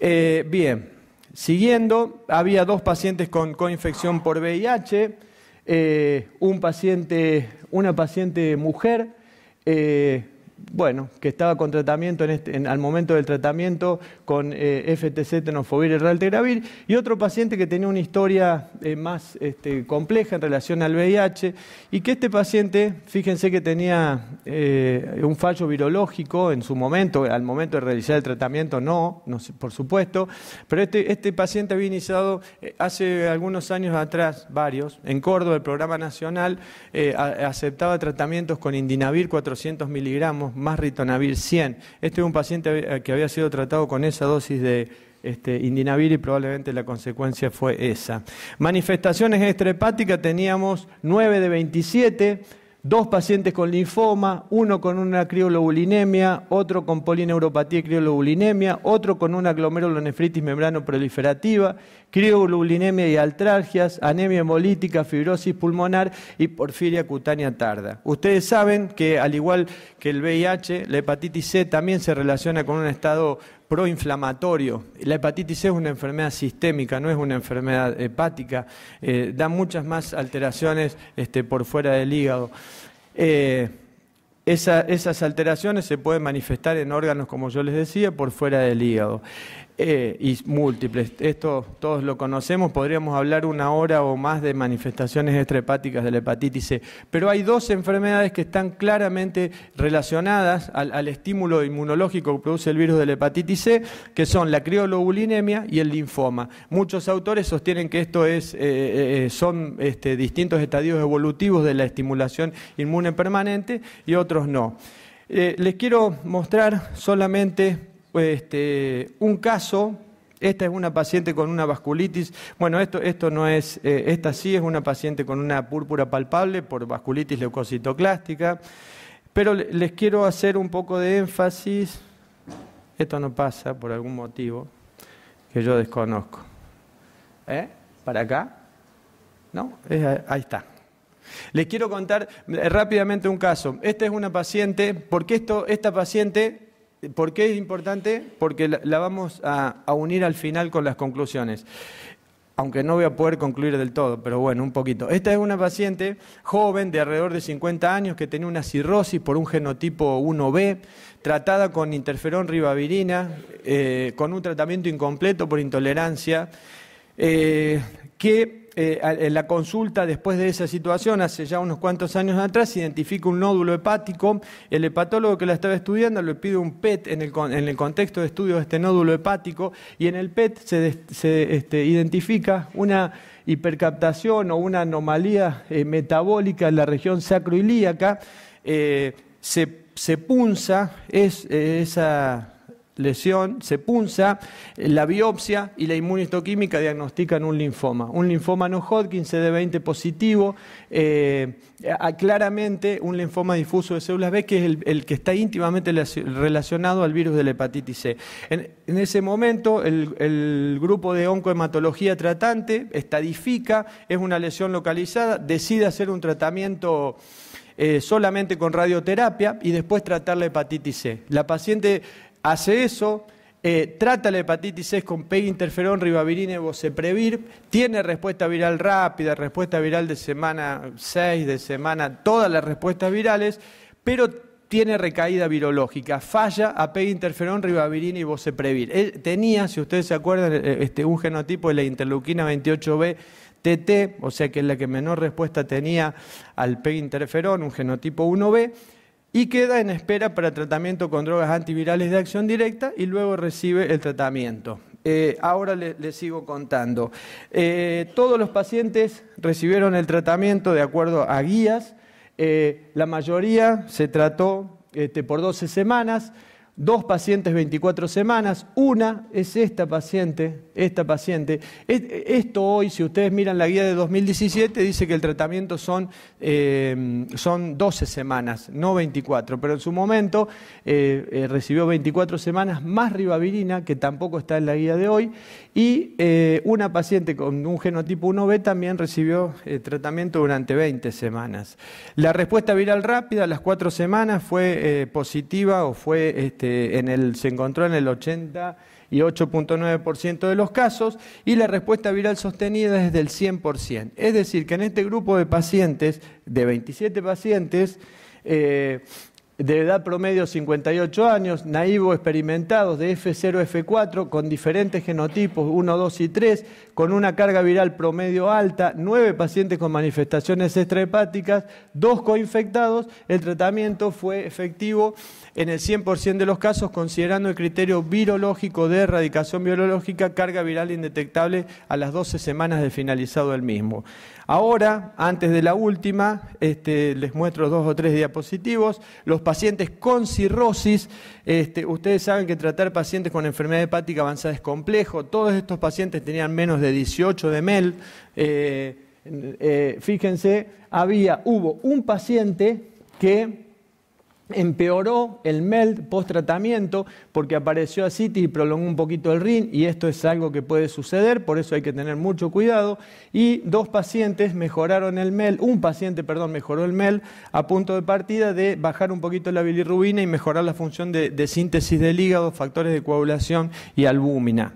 Bien, siguiendo, había 2 pacientes con coinfección por VIH, una paciente mujer, bueno, que estaba con tratamiento al momento del tratamiento con FTC, tenofovir y raltegravir, y otro paciente que tenía una historia más compleja en relación al VIH, y que este paciente, fíjense que tenía un fallo virológico en su momento, al momento de realizar el tratamiento no por supuesto, pero este paciente había iniciado hace algunos años atrás, varios, en Córdoba, el programa nacional aceptaba tratamientos con indinavir 400 miligramos, más ritonavir 100. Este es un paciente que había sido tratado con esa dosis de indinavir y probablemente la consecuencia fue esa. Manifestaciones extrahepáticas teníamos 9 de 27, 2 pacientes con linfoma, uno con una crioglobulinemia, otro con polineuropatía y crioglobulinemia, otro con una glomerulonefritis membrano proliferativa, crioglobulinemia y artralgias, anemia hemolítica, fibrosis pulmonar y porfiria cutánea tarda. Ustedes saben que al igual que el VIH, la hepatitis C también se relaciona con un estado proinflamatorio. La hepatitis C es una enfermedad sistémica, no es una enfermedad hepática, da muchas más alteraciones por fuera del hígado. Esas alteraciones se pueden manifestar en órganos, como yo les decía, por fuera del hígado. Y múltiples. Esto todos lo conocemos, podríamos hablar 1 hora o más de manifestaciones extrahepáticas de la hepatitis C. Pero hay 2 enfermedades que están claramente relacionadas al estímulo inmunológico que produce el virus de la hepatitis C, que son la crioglobulinemia y el linfoma. Muchos autores sostienen que esto son distintos estadios evolutivos de la estimulación inmune permanente y otros no. Les quiero mostrar solamente un caso. Esta es una paciente con una vasculitis. Bueno, esto no es, esta sí es una paciente con una púrpura palpable por vasculitis leucocitoclástica, pero les quiero hacer un poco de énfasis. Esto no pasa por algún motivo que yo desconozco. ¿Para acá? ¿No? Ahí está. Les quiero contar rápidamente un caso. Esta es una paciente, ¿por qué es importante? Porque la vamos a unir al final con las conclusiones. Aunque no voy a poder concluir del todo, pero bueno, un poquito. Esta es una paciente joven de alrededor de 50 años que tenía una cirrosis por un genotipo 1B, tratada con interferón ribavirina, con un tratamiento incompleto por intolerancia, que en la consulta después de esa situación, hace ya unos cuantos años atrás, identifica un nódulo hepático. El hepatólogo que la estaba estudiando le pide un PET en el contexto de estudio de este nódulo hepático, y en el PET se identifica una hipercaptación o una anomalía metabólica en la región sacroilíaca. Se punza esa lesión, se punza, la biopsia y la inmunistoquímica diagnostican un linfoma no Hodgkin, CD20 positivo, claramente un linfoma difuso de células B, que es el que está íntimamente relacionado al virus de la hepatitis C. En ese momento el grupo de oncohematología tratante estadifica, es una lesión localizada, decide hacer un tratamiento solamente con radioterapia y después tratar la hepatitis C. La paciente hace eso, trata la hepatitis C con peginterferón, ribavirina y boceprevir, tiene respuesta viral rápida, respuesta viral de semana 6, de semana, todas las respuestas virales, pero tiene recaída virológica, falla a peginterferón, ribavirina y boceprevir. Él tenía, si ustedes se acuerdan, un genotipo de la interleuquina 28B TT, o sea que es la que menor respuesta tenía al peginterferón, un genotipo 1B, y queda en espera para tratamiento con drogas antivirales de acción directa y luego recibe el tratamiento. Ahora les sigo contando. Todos los pacientes recibieron el tratamiento de acuerdo a guías. La mayoría se trató por 12 semanas, 2 pacientes 24 semanas, una es esta paciente. Esto hoy, si ustedes miran la guía de 2017, dice que el tratamiento son 12 semanas, no 24, pero en su momento recibió 24 semanas más ribavirina, que tampoco está en la guía de hoy, y una paciente con un genotipo 1B también recibió tratamiento durante 20 semanas. La respuesta viral rápida a las 4 semanas fue positiva o fue se encontró en el 88.9% de los casos y la respuesta viral sostenida es del 100%. Es decir, que en este grupo de pacientes, de 27 pacientes, de edad promedio 58 años, naivo experimentados de F0, F4, con diferentes genotipos 1, 2 y 3, con una carga viral promedio alta, 9 pacientes con manifestaciones extrahepáticas, 2 coinfectados, el tratamiento fue efectivo en el 100% de los casos, considerando el criterio virológico de erradicación biológica, carga viral indetectable a las 12 semanas de finalizado el mismo. Ahora, antes de la última, les muestro 2 o 3 diapositivos. Los pacientes con cirrosis, ustedes saben que tratar pacientes con enfermedad hepática avanzada es complejo. Todos estos pacientes tenían menos de 18 de MEL. Fíjense, hubo un paciente que empeoró el MELD post-tratamiento porque apareció ascitis y prolongó un poquito el RIN, y esto es algo que puede suceder, por eso hay que tener mucho cuidado. Y 2 pacientes mejoraron el MELD, un paciente, perdón, mejoró el MELD a punto de partida de bajar un poquito la bilirrubina y mejorar la función de síntesis del hígado, factores de coagulación y albúmina.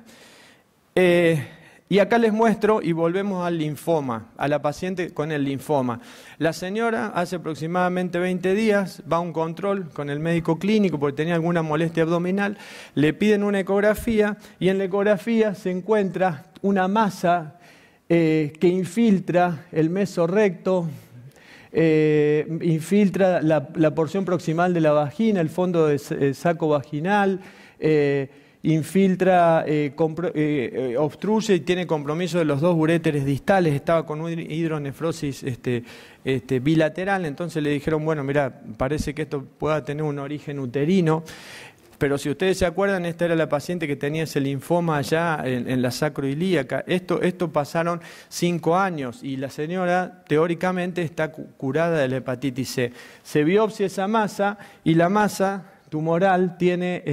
Y acá les muestro, y volvemos al linfoma, a la paciente con el linfoma. La señora hace aproximadamente 20 días va a un control con el médico clínico porque tenía alguna molestia abdominal, le piden una ecografía y en la ecografía se encuentra una masa que infiltra el mesorrecto, infiltra la porción proximal de la vagina, el fondo de saco vaginal, infiltra, obstruye y tiene compromiso de los 2 uréteres distales, estaba con una hidronefrosis bilateral, entonces le dijeron, bueno, mira, parece que esto pueda tener un origen uterino, pero si ustedes se acuerdan, esta era la paciente que tenía ese linfoma allá en la sacroilíaca. Esto pasaron 5 años y la señora teóricamente está curada de la hepatitis C. Se biopsia esa masa y la masa tumoral tiene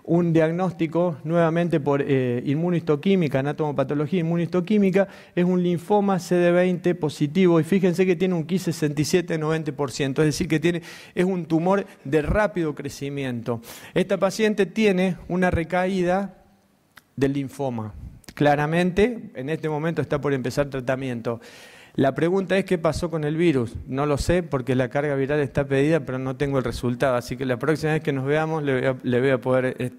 un diagnóstico nuevamente por inmunohistoquímica, anatomopatología inmunohistoquímica, es un linfoma CD20 positivo y fíjense que tiene un Ki 67-90%, es decir que es un tumor de rápido crecimiento. Esta paciente tiene una recaída del linfoma, claramente en este momento está por empezar tratamiento. La pregunta es, ¿qué pasó con el virus? No lo sé porque la carga viral está pedida, pero no tengo el resultado. Así que la próxima vez que nos veamos le voy a poder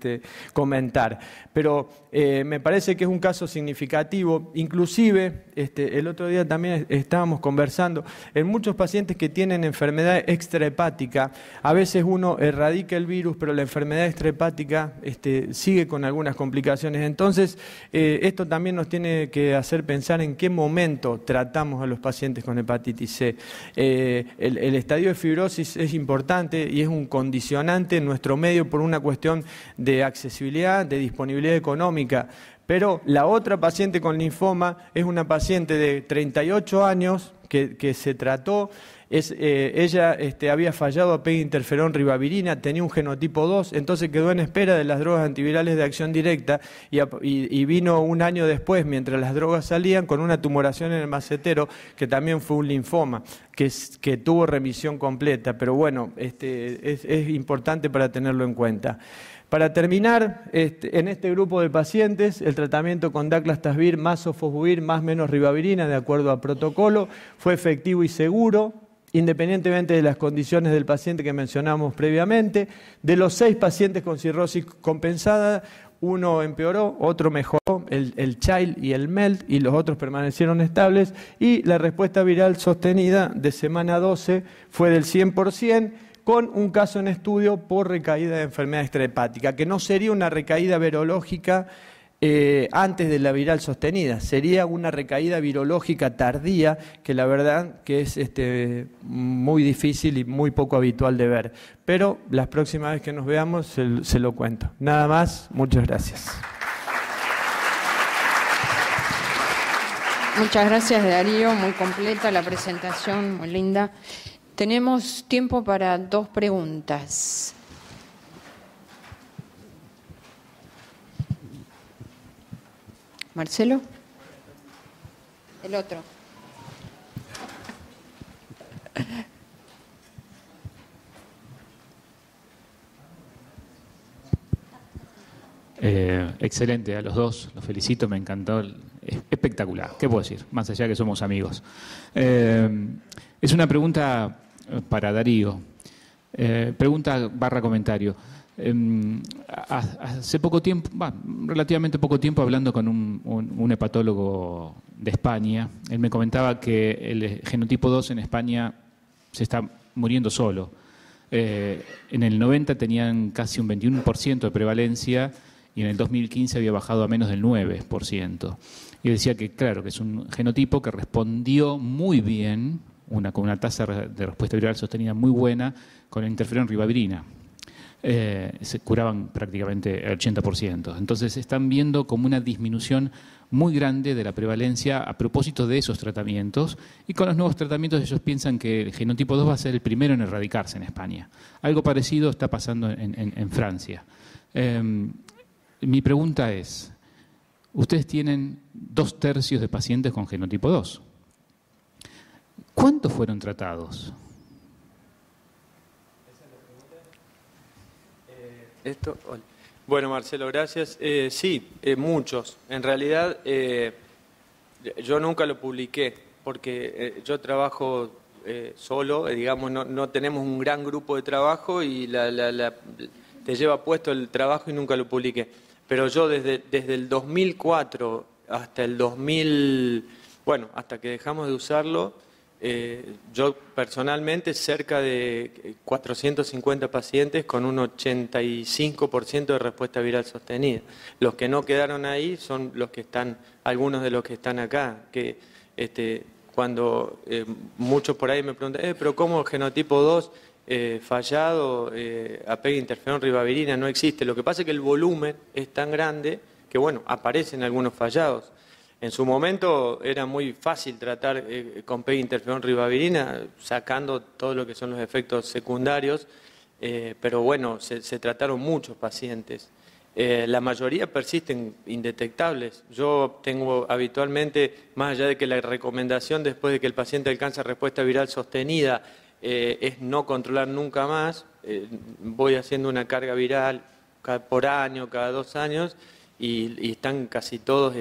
comentar. Pero me parece que es un caso significativo. Inclusive, el otro día también estábamos conversando, en muchos pacientes que tienen enfermedad extrahepática, a veces uno erradica el virus, pero la enfermedad extrahepática sigue con algunas complicaciones. Entonces, esto también nos tiene que hacer pensar en qué momento tratamos a los pacientes con hepatitis C. El estadio de fibrosis es importante y es un condicionante en nuestro medio por una cuestión de accesibilidad, de disponibilidad económica. Pero la otra paciente con linfoma es una paciente de 38 años que se trató. Ella había fallado a peginterferón ribavirina, tenía un genotipo 2, entonces quedó en espera de las drogas antivirales de acción directa y vino un año después, mientras las drogas salían, con una tumoración en el macetero, que también fue un linfoma, que tuvo remisión completa. Pero bueno, es importante para tenerlo en cuenta. Para terminar, en este grupo de pacientes, el tratamiento con daclastasvir más sofosbuvir más menos ribavirina, de acuerdo a protocolo, fue efectivo y seguro. independientemente de las condiciones del paciente que mencionamos previamente. De los 6 pacientes con cirrosis compensada, uno empeoró, otro mejoró, el Child y el MELT, y los otros permanecieron estables, y la respuesta viral sostenida de semana 12 fue del 100%, con un caso en estudio por recaída de enfermedad extrahepática, que no sería una recaída virológica antes de la viral sostenida, sería una recaída virológica tardía, que la verdad que es muy difícil y muy poco habitual de ver. Pero las próximas veces que nos veamos se lo cuento. Nada más, muchas gracias. Muchas gracias, Darío, muy completa la presentación, muy linda. Tenemos tiempo para 2 preguntas. Marcelo. El otro. Excelente, a los dos, los felicito, me encantó, espectacular, ¿qué puedo decir? Más allá que somos amigos. Es una pregunta para Darío, pregunta / comentario. Hace poco tiempo, relativamente poco tiempo, hablando con un hepatólogo de España, él me comentaba que el genotipo 2 en España se está muriendo solo. En el 90 tenían casi un 21% de prevalencia y en el 2015 había bajado a menos del 9%. Y decía que, claro, que es un genotipo que respondió muy bien, con una tasa de respuesta viral sostenida muy buena, con la interferón ribavirina. Se curaban prácticamente el 80%. Entonces están viendo como una disminución muy grande de la prevalencia a propósito de esos tratamientos, y con los nuevos tratamientos ellos piensan que el genotipo 2 va a ser el primero en erradicarse en España. Algo parecido está pasando en Francia. Mi pregunta es, ustedes tienen 2/3 de pacientes con genotipo 2. ¿Cuántos fueron tratados? Bueno, Marcelo, gracias. Sí, muchos. En realidad, yo nunca lo publiqué porque yo trabajo solo, digamos, no tenemos un gran grupo de trabajo y te lleva puesto el trabajo y nunca lo publiqué. Pero yo desde el 2004 hasta el 2000, hasta que dejamos de usarlo, yo personalmente cerca de 450 pacientes con un 85% de respuesta viral sostenida. Los que no quedaron ahí son los que están, algunos de los que están acá, que cuando muchos por ahí me preguntan, pero ¿cómo genotipo 2 fallado, apego interferón ribavirina no existe? Lo que pasa es que el volumen es tan grande que aparecen algunos fallados. En su momento era muy fácil tratar con PEG interferón ribavirina, sacando todo lo que son los efectos secundarios, pero se trataron muchos pacientes. La mayoría persisten indetectables. Yo tengo habitualmente, más allá de que la recomendación después de que el paciente alcanza respuesta viral sostenida es no controlar nunca más, voy haciendo una carga viral por año, cada 2 años, y están casi todos...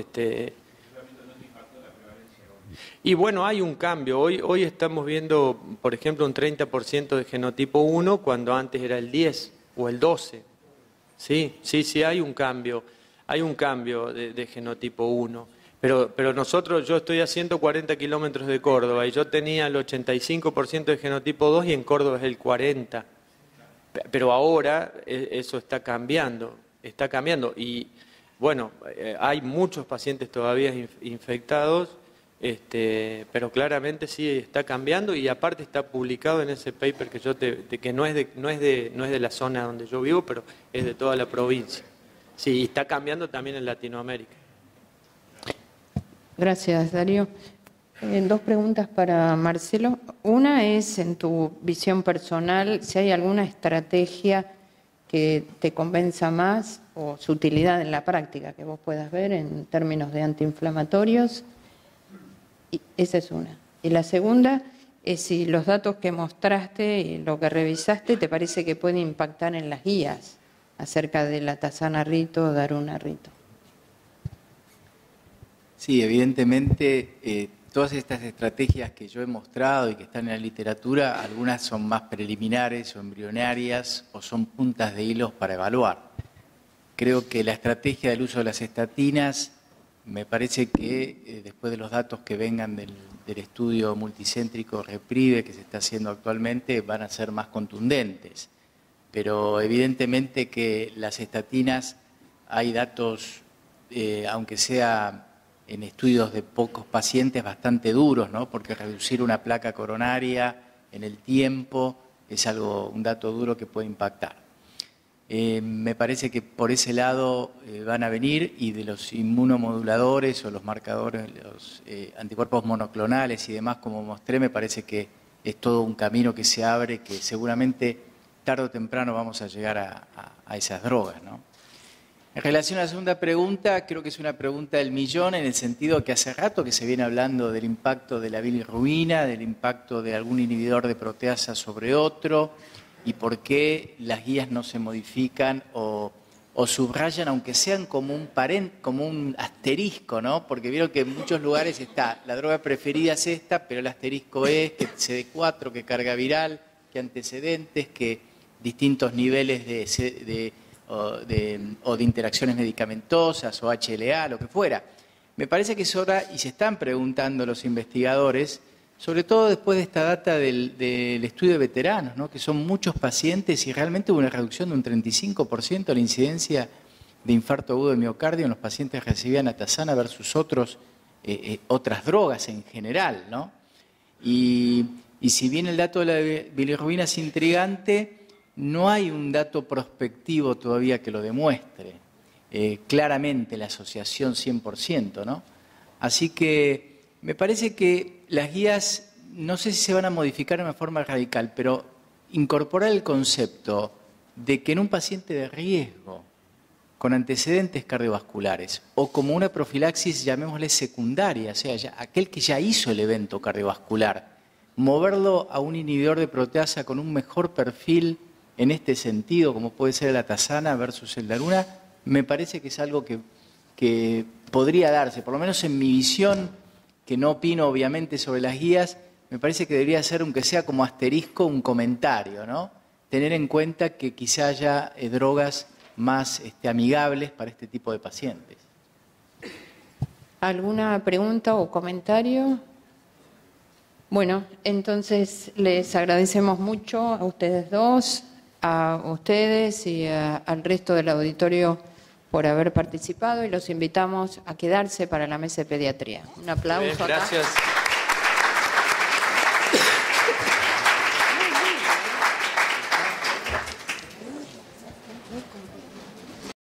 Y hay un cambio. Hoy estamos viendo, por ejemplo, un 30% de genotipo 1 cuando antes era el 10 o el 12. Sí, hay un cambio. Hay un cambio de genotipo 1. Pero yo estoy a 140 kilómetros de Córdoba y yo tenía el 85% de genotipo 2 y en Córdoba es el 40%. Pero ahora eso está cambiando. Y hay muchos pacientes todavía infectados. Pero claramente sí está cambiando y aparte está publicado en ese paper que que no es de la zona donde yo vivo, pero es de toda la provincia. Sí, y está cambiando también en Latinoamérica. Gracias, Darío. 2 preguntas para Marcelo. Una es, en tu visión personal, si hay alguna estrategia que te convenza más o su utilidad en la práctica que vos puedas ver en términos de antiinflamatorios. Y esa es una. Y la segunda es si los datos que mostraste y lo que revisaste te parece que puede impactar en las guías acerca de la tasana-rito o daruna-rito. Sí, evidentemente todas estas estrategias que yo he mostrado y que están en la literatura, algunas son más preliminares o embrionarias o son puntas de hilos para evaluar. Creo que la estrategia del uso de las estatinas, me parece que después de los datos que vengan del estudio multicéntrico REPRIVE que se está haciendo actualmente, van a ser más contundentes. Pero evidentemente que las estatinas, hay datos, aunque sea en estudios de pocos pacientes, bastante duros, ¿no? Porque reducir una placa coronaria en el tiempo es un dato duro que puede impactar. Me parece que por ese lado van a venir, y de los inmunomoduladores o los marcadores, los anticuerpos monoclonales y demás, como mostré, me parece que es todo un camino que se abre, que seguramente tarde o temprano vamos a llegar a esas drogas, ¿no? En relación a la segunda pregunta, creo que es una pregunta del millón, en el sentido que hace rato que se viene hablando del impacto de la bilirrubina, del impacto de algún inhibidor de proteasa sobre otro, y por qué las guías no se modifican o subrayan, aunque sean como un asterisco, ¿no? Porque vieron que en muchos lugares está, la droga preferida es esta, pero el asterisco es que CD4, que carga viral, que antecedentes, que distintos niveles de interacciones medicamentosas o HLA, lo que fuera. Me parece que es hora, y se están preguntando los investigadores, sobre todo después de esta data del estudio de veteranos, ¿no? Que son muchos pacientes y realmente hubo una reducción de un 35% de la incidencia de infarto agudo de miocardio en los pacientes que recibían atazana versus otras drogas en general, ¿no? Y si bien el dato de la bilirrubina es intrigante, no hay un dato prospectivo todavía que lo demuestre claramente la asociación 100%, ¿no? Así que me parece que las guías, no sé si se van a modificar de una forma radical, pero incorporar el concepto de que en un paciente de riesgo, con antecedentes cardiovasculares, o como una profilaxis, llamémosle secundaria, o sea, aquel que ya hizo el evento cardiovascular, moverlo a un inhibidor de proteasa con un mejor perfil en este sentido, como puede ser la atazana versus el daruna, me parece que es algo que podría darse, por lo menos en mi visión, que no opino obviamente sobre las guías, me parece que debería ser, aunque sea como asterisco, un comentario, ¿no? Tener en cuenta que quizá haya drogas más amigables para este tipo de pacientes. ¿Alguna pregunta o comentario? Bueno, entonces les agradecemos mucho a ustedes dos, a ustedes y al resto del auditorio por haber participado, y los invitamos a quedarse para la mesa de pediatría. Un aplauso. Bien, gracias. Acá.